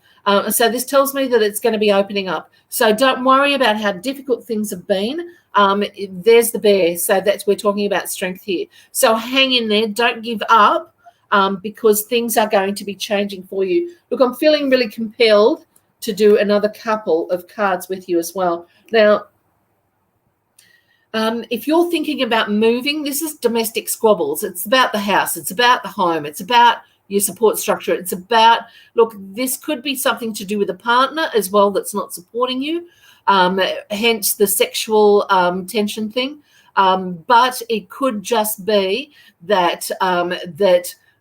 So this tells me that it's going to be opening up. So don't worry about how difficult things have been. There's the bear. So we're talking about strength here. So hang in there. Don't give up, because things are going to be changing for you. Look, I'm feeling really compelled to do another couple of cards with you as well. Now, if you're thinking about moving, this is domestic squabbles. It's about the house. It's about the home. It's about your support structure. It's about, look, this could be something to do with a partner as well that's not supporting you, hence the sexual tension thing. But it could just be that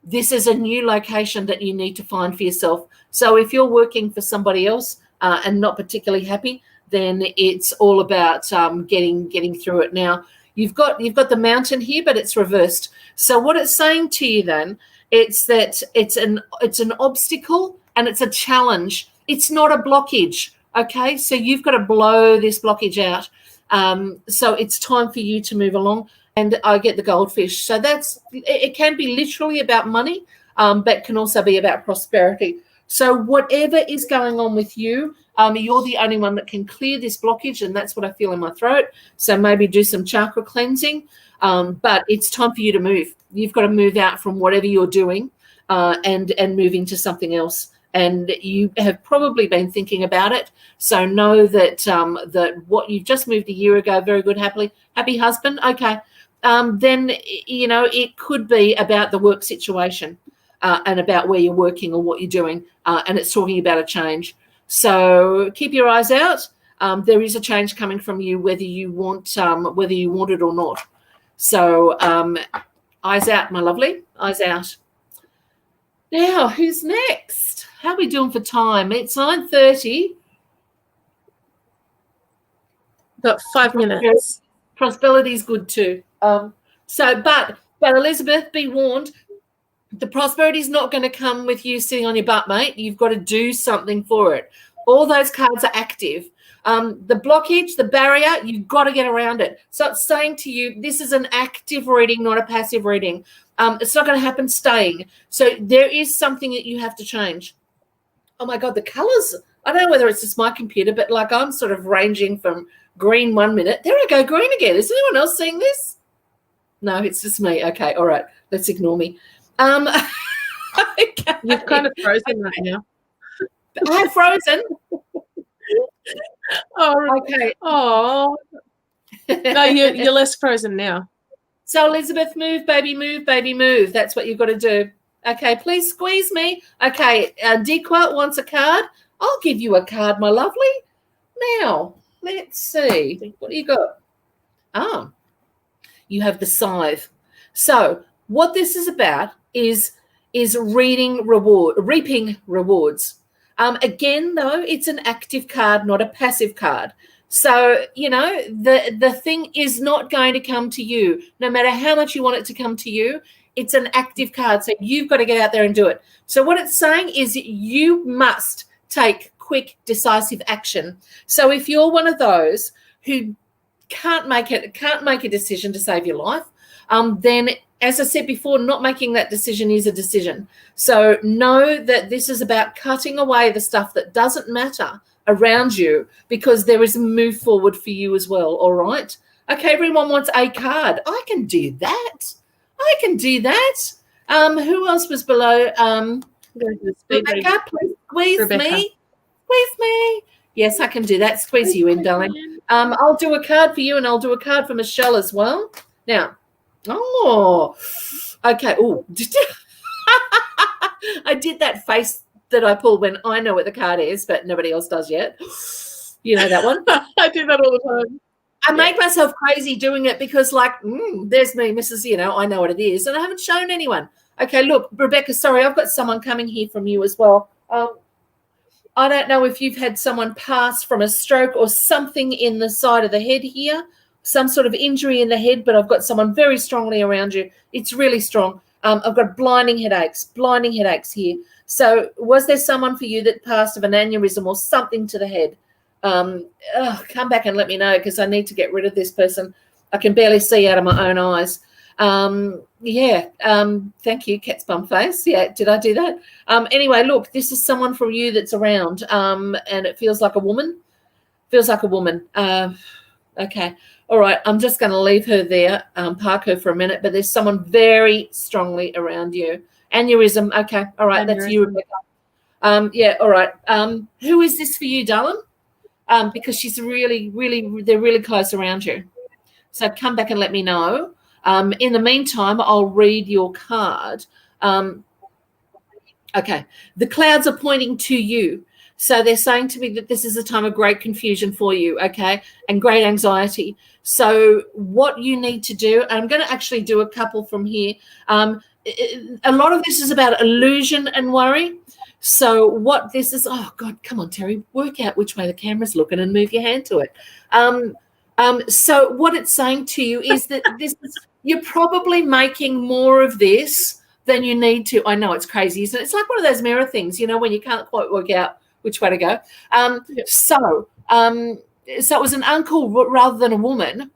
this is a new location that you need to find for yourself. So if you're working for somebody else and not particularly happy, then it's all about getting through it. Now, You've got the mountain here, but it's reversed. So what it's saying to you then, it's that it's an obstacle and it's a challenge. It's not a blockage. Okay, so you've got to blow this blockage out. So it's time for you to move along. And I get the goldfish. So it can be literally about money, but can also be about prosperity. So whatever is going on with you, you're the only one that can clear this blockage, and that's what I feel in my throat. So maybe do some chakra cleansing, but it's time for you to move. You've got to move out from whatever you're doing and move into something else. And you have probably been thinking about it. So know that that what you've just moved a year ago, very good, happy husband, okay. Then, you know, it could be about the work situation and about where you're working or what you're doing. And it's talking about a change. So keep your eyes out. There is a change coming from you, whether you want it or not. So eyes out, my lovely, eyes out. Now, who's next? How are we doing for time? It's 9:30. Got 5 minutes. Prosperity is good too. But Elizabeth, be warned, the prosperity is not going to come with you sitting on your butt, mate. You've got to do something for it. All those cards are active. The blockage, the barrier, you've got to get around it. So it's saying to you, this is an active reading, not a passive reading. It's not going to happen staying. So there is something that you have to change. Oh, my God, the colours. I don't know whether it's just my computer, but like I'm sort of ranging from green 1 minute. There I go, green again. Is anyone else seeing this? No, it's just me. Okay, all right. Let's ignore me. Okay. You've kind of frozen right now. I'm frozen. Oh, okay. Oh, no, you're less frozen now. So, Elizabeth, move, baby, move, baby, move. That's what you've got to do. Okay, please squeeze me. Okay, Dequa wants a card. I'll give you a card, my lovely. Now, let's see. What do you got? Ah, you have the scythe. So, what this is about is reaping rewards. Again, though, it's an active card, not a passive card. So, you know, the thing is not going to come to you. No matter how much you want it to come to you, it's an active card. So you've got to get out there and do it. So what it's saying is you must take quick, decisive action. So if you're one of those who can't make a decision to save your life, then, as I said before, not making that decision is a decision. So know that this is about cutting away the stuff that doesn't matter around you, because there is a move forward for you as well. All right. Okay, everyone wants a card. I can do that. Who else was below? Rebecca, please squeeze me. Squeeze me. Yes, I can do that. Squeeze you in, darling. I'll do a card for you, and I'll do a card for Michelle as well. Now, okay. Oh, I did that face that I pull when I know what the card is, but nobody else does yet. You know that one? I do that all the time. I make myself crazy doing it because, like, there's me, Mrs. You know, I know what it is, and I haven't shown anyone. Okay, look, Rebecca, sorry, I've got someone coming here from you as well. I don't know if you've had someone pass from a stroke or something in the side of the head here, some sort of injury in the head, but I've got someone very strongly around you. It's really strong. I've got blinding headaches here. So was there someone for you that passed of an aneurysm or something to the head? Come back and let me know, because I need to get rid of this person. I can barely see out of my own eyes. Thank you, cat's bum face. Yeah, did I do that? Anyway, look, this is someone from you that's around, and it feels like a woman. Okay. All right, I'm just going to leave her there, park her for a minute, but there's someone very strongly around you. Aneurysm. Okay. All right. Aneurysm. That's you, Rebecca. Yeah. All right. Who is this for you, darling? Because she's they're really close around you. So come back and let me know. In the meantime, I'll read your card. Okay. The clouds are pointing to you. So they're saying to me that this is a time of great confusion for you, okay, and great anxiety. So what you need to do, and I'm going to actually do a couple from here. A lot of this is about illusion and worry. So what this is, oh, God, come on, Terry, work out which way the camera's looking and move your hand to it. So what it's saying to you is that you're probably making more of this than you need to. I know it's crazy, isn't it? It's like one of those mirror things, when you can't quite work out which way to go. So it was an uncle rather than a woman.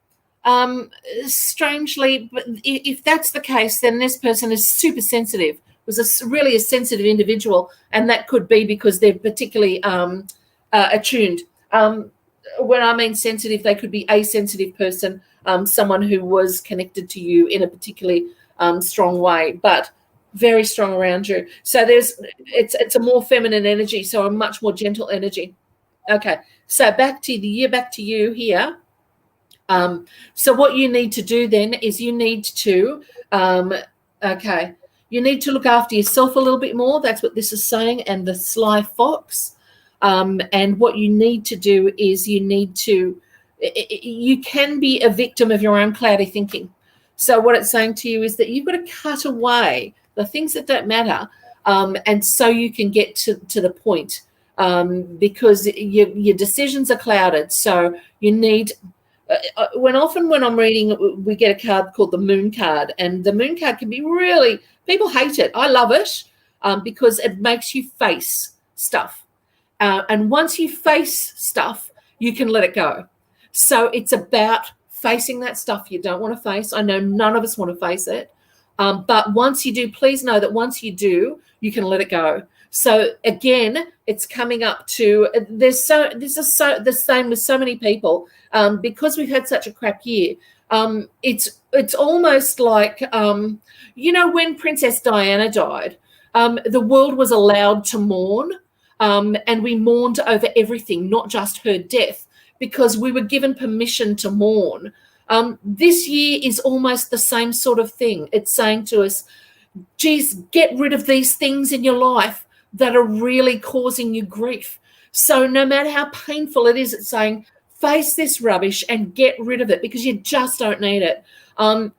Strangely, but if that's the case, then this person is super sensitive, was really a sensitive individual, and that could be because they're particularly attuned. When I mean sensitive, they could be a sensitive person, someone who was connected to you in a particularly strong way, but very strong around you. So it's a more feminine energy, so a much more gentle energy. Okay, so back to you here. So what you need to do then is you need to look after yourself a little bit more. That's what this is saying, and the sly fox. And what you need to do is you can be a victim of your own cloudy thinking. So what it's saying to you is that you've got to cut away the things that don't matter, and so you can get to the point, because your decisions are clouded. So you need, when I'm reading, we get a card called the moon card, and the moon card can be really, people hate it. I love it because it makes you face stuff. And once you face stuff, you can let it go. So it's about facing that stuff you don't want to face. I know none of us want to face it. But once you do, please know that once you do, you can let it go. So again, it's coming up to, this is the same with so many people, because we've had such a crap year. It's almost like, when Princess Diana died, the world was allowed to mourn. And we mourned over everything, not just her death, because we were given permission to mourn. This year is almost the same sort of thing. It's saying to us, geez, get rid of these things in your life that are really causing you grief. So no matter how painful it is, it's saying, face this rubbish and get rid of it, because you just don't need it.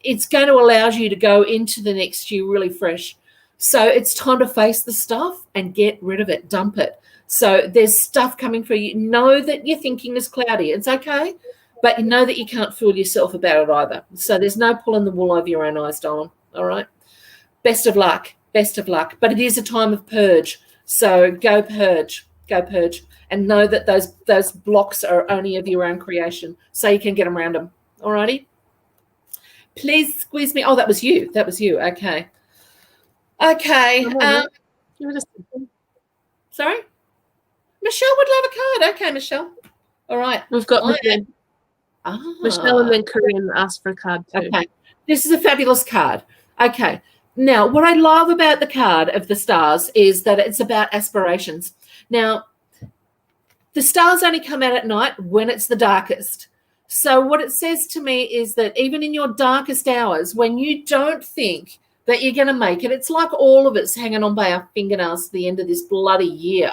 It's going to allow you to go into the next year really fresh. So it's time to face the stuff and get rid of it, dump it. So there's stuff coming for you. Know that your thinking is cloudy. It's okay, but you know that you can't fool yourself about it either. So there's no pulling the wool over your own eyes, darling. All right? Best of luck. Best of luck. But it is a time of purge. So go purge. Go purge. And know that those blocks are only of your own creation, so you can get around them. All righty? Please squeeze me. Oh, that was you. That was you. Okay. Okay. Sorry? Michelle would love a card. Okay, Michelle. All right. We've got Michelle and then Corinne asked for a card too. Okay. This is a fabulous card. Okay. Now, what I love about the card of the stars is that it's about aspirations. Now, the stars only come out at night when it's the darkest. So what it says to me is that even in your darkest hours, when you don't think that you're going to make it, it's like all of us hanging on by our fingernails to the end of this bloody year.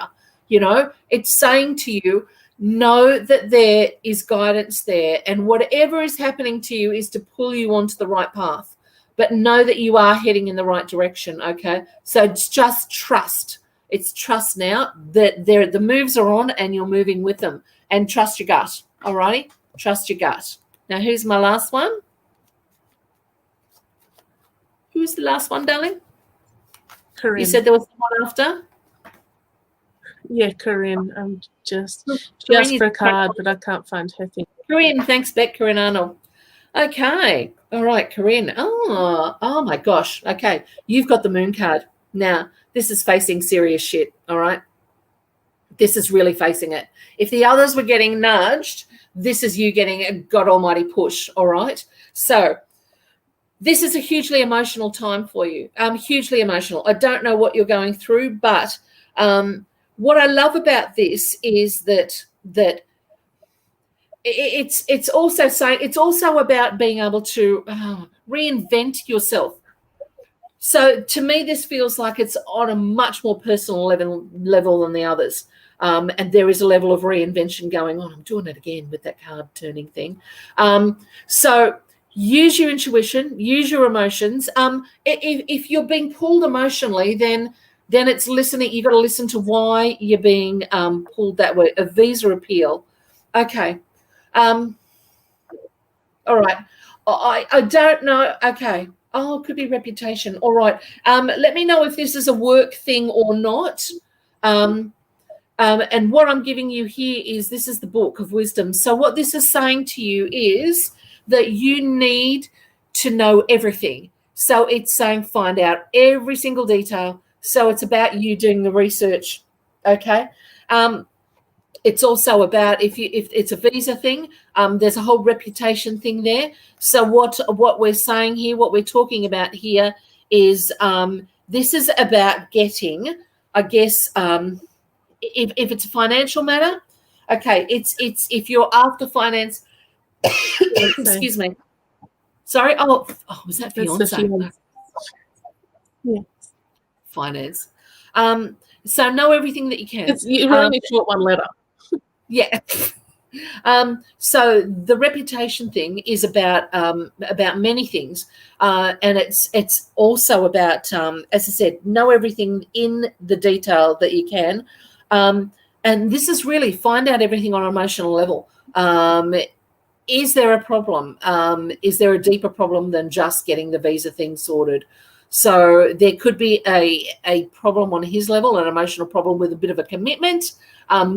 It's saying to you, know that there is guidance there, and whatever is happening to you is to pull you onto the right path. But know that you are heading in the right direction, okay? So it's just trust. It's trust now that the moves are on and you're moving with them. And trust your gut, all righty? Trust your gut. Now, who's my last one? Who's the last one, darling? Corinne. You said there was someone after? Yeah, Corinne. I'm just she asked for a card, but I can't find her thing. Corinne, thanks, Beck. Corinne Arnold. Okay. All right, Corinne. Oh my gosh. Okay. You've got the moon card. Now, this is facing serious shit, all right? This is really facing it. If the others were getting nudged, this is you getting a God almighty push, all right? So this is a hugely emotional time for you, hugely emotional. I don't know what you're going through, but what I love about this is that it's also saying it's also about being able to reinvent yourself. So to me, this feels like it's on a much more personal level than the others. And there is a level of reinvention going on. I'm doing it again with that card turning thing. So use your intuition, use your emotions. If you're being pulled emotionally, then it's listening. You've got to listen to why you're being pulled that way. A visa appeal. Okay. All right. I don't know. Okay. Oh, it could be reputation. All right. Let me know if this is a work thing or not. And what I'm giving you here is this is the Book of Wisdom. So what this is saying to you is that you need to know everything. So it's saying find out every single detail. So it's about you doing the research. Okay. It's also about if it's a visa thing, there's a whole reputation thing there. So what we're saying here, what we're talking about here is this is about getting, I guess, if it's a financial matter, okay, it's if you're after finance, excuse me. Sorry, oh, was that fiance? Yeah. Finance. So know everything that you can. You only short one letter. Yeah. So the reputation thing is about many things, and it's also about, as I said, know everything in the detail that you can, and this is really find out everything on an emotional level. Is there a problem? Is there a deeper problem than just getting the visa thing sorted? So there could be a problem on his level, an emotional problem with a bit of a commitment,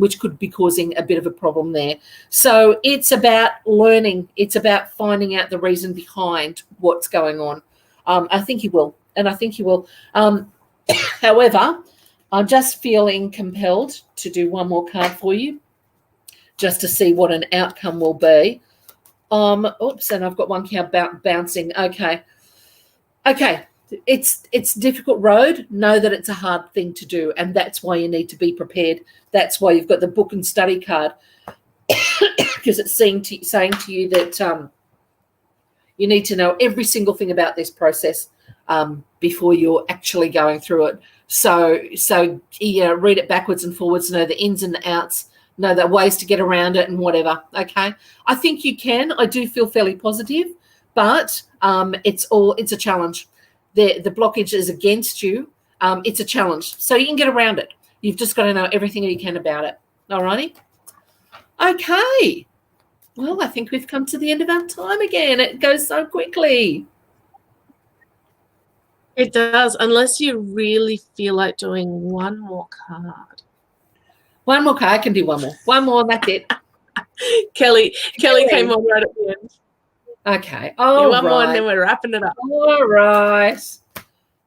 which could be causing a bit of a problem there. So it's about learning. It's about finding out the reason behind what's going on. I think he will, and I think he will. However, I'm just feeling compelled to do one more card for you just to see what an outcome will be. Oops, and I've got one card bouncing. Okay. It's a difficult road. Know that it's a hard thing to do, and that's why you need to be prepared. That's why you've got the book and study card, because it's saying to you that you need to know every single thing about this process before you're actually going through it. So read it backwards and forwards, know the ins and the outs, know the ways to get around it and whatever. Okay, I think you can. I do feel fairly positive, but it's a challenge. The blockage is against you. It's a challenge. So you can get around it. You've just got to know everything you can about it. All righty? Okay. Well, I think we've come to the end of our time again. It goes so quickly. It does, unless you really feel like doing one more card. One more card. I can do one more. One more, that's it. Kelly came on right at the end. Okay. Oh, one more and then we're wrapping it up. All right.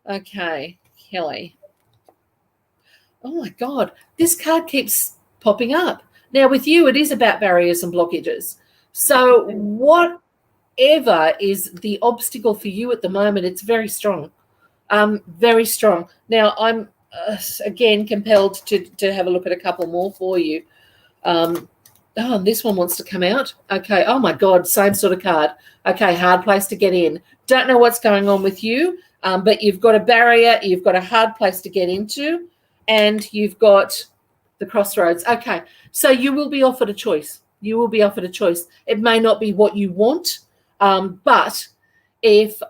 Okay, Kelly. Oh, my God. This card keeps popping up. Now, with you, it is about barriers and blockages. So whatever is the obstacle for you at the moment, it's very strong. Very strong. Now, I'm, again, compelled to have a look at a couple more for you. Oh, this one wants to come out. Okay. Oh, my God. Same sort of card. Okay. Hard place to get in. Don't know what's going on with you, but you've got a barrier. You've got a hard place to get into, and you've got the crossroads. Okay. So you will be offered a choice. You will be offered a choice. It may not be what you want, but if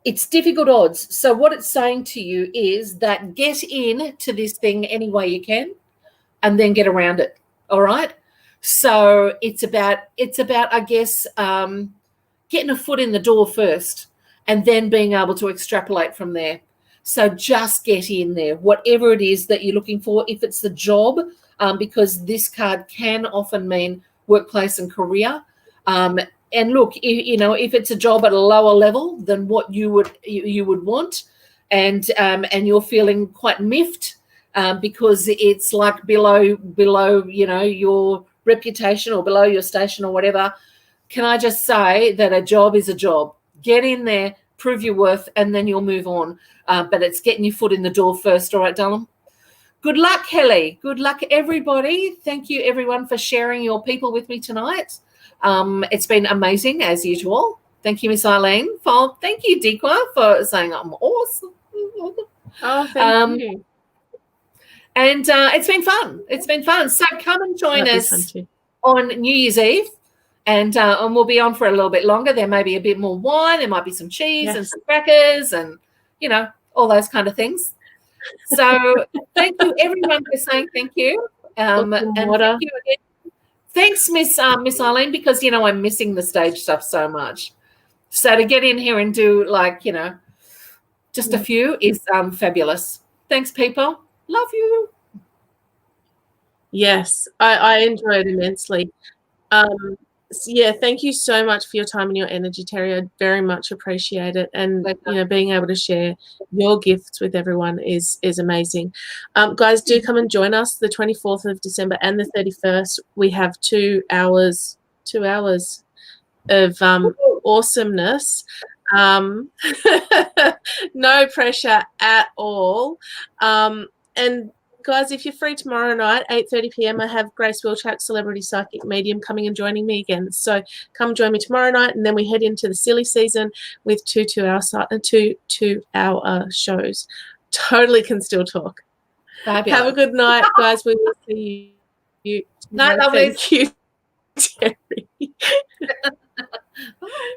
it's difficult odds. So what it's saying to you is that get in to this thing any way you can, and then get around it. All right. So it's about, I guess, getting a foot in the door first and then being able to extrapolate from there. So just get in there, whatever it is that you're looking for. If it's the job, because this card can often mean workplace and career. And look, if it's a job at a lower level than what you would want, and you're feeling quite miffed, because it's like below, your reputation or below your station or whatever. Can I just say that a job is a job? Get in there, prove your worth, and then you'll move on. But it's getting your foot in the door first. All right, darling? Good luck, Kelly. Good luck, everybody. Thank you, everyone, for sharing your people with me tonight. It's been amazing, as usual. Thank you, Miss Eileen. Thank you, Deequa, for saying I'm awesome. Oh, thank you. And it's been fun. It's been fun. So come and join us on New Year's Eve, and we'll be on for a little bit longer. There may be a bit more wine. There might be some cheese and some crackers and, all those kind of things. So thank you, everyone, for saying thank you. And thank you again Thanks, Miss Eileen, because I'm missing the stage stuff so much. So to get in here and do just a few is fabulous. Thanks, people. Love you. Yes, I enjoy it immensely. Yeah, thank you so much for your time and your energy, Terri. I very much appreciate it. And being able to share your gifts with everyone is amazing. Guys, do come and join us the 24th of December and the 31st. We have 2 hours of awesomeness. No pressure at all. And guys, if you're free tomorrow night, 8:30 p.m, I have Grace Wilczak, celebrity psychic medium, coming and joining me again. So come join me tomorrow night, and then we head into the silly season with two 2-hour shows. Totally can still talk. Fabulous. Have a good night, guys. We will see you. Night, lovelies. Thank you, Terri. Bye.